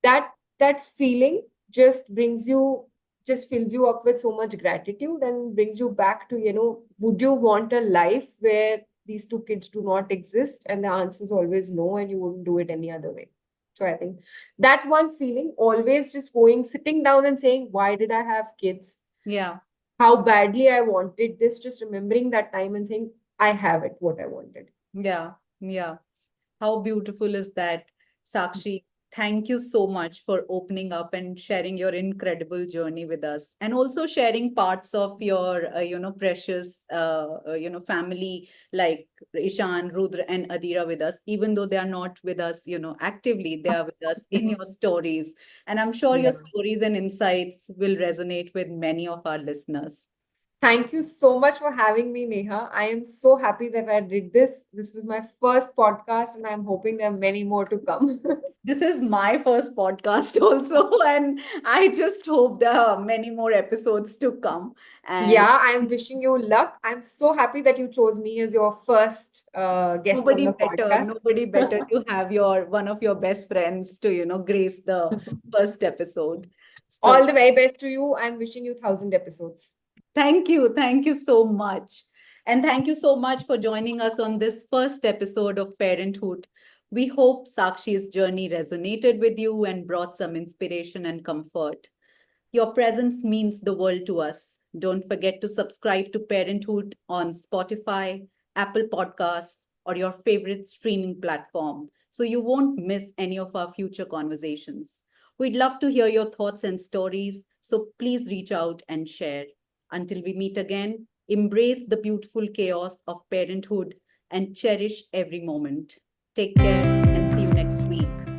That feeling just fills you up with so much gratitude, and brings you back to, would you want a life where these two kids do not exist? And the answer is always no, and you wouldn't do it any other way. So I think that one feeling, always just sitting down and saying, why did I have kids? How badly I wanted this, just remembering that time and saying, I have it, what I wanted.
Yeah. How beautiful is that, Sakshi? Thank you so much for opening up and sharing your incredible journey with us, and also sharing parts of your, precious, family like Ishan, Rudra, and Adira with us. Even though they are not with us, actively, they are with us in your stories, and I'm sure your
Yeah.
stories and insights will resonate with many of our listeners.
Thank you so much for having me, Neha. I am so happy that I did this. This was my first podcast, and I'm hoping there are many more to come.
This is my first podcast also, and I just hope there are many more episodes to come. And
Yeah, I'm wishing you luck. I'm so happy that you chose me as your first guest on the podcast.
nobody better to have your one of your best friends to, grace the first episode.
All
So
the very best to you. I'm wishing you 1,000 episodes.
thank you. Thank you so much. And thank you so much for joining us on this first episode of Parenthood. We hope Sakshi's journey resonated with you and brought some inspiration and comfort. Your presence means the world to us. Don't forget to subscribe to Parenthood on Spotify, Apple Podcasts, or your favorite streaming platform so you won't miss any of our future conversations. We'd love to hear your thoughts and stories, so please reach out and share. Until we meet again, embrace the beautiful chaos of parenthood and cherish every moment. Take care and see you next week.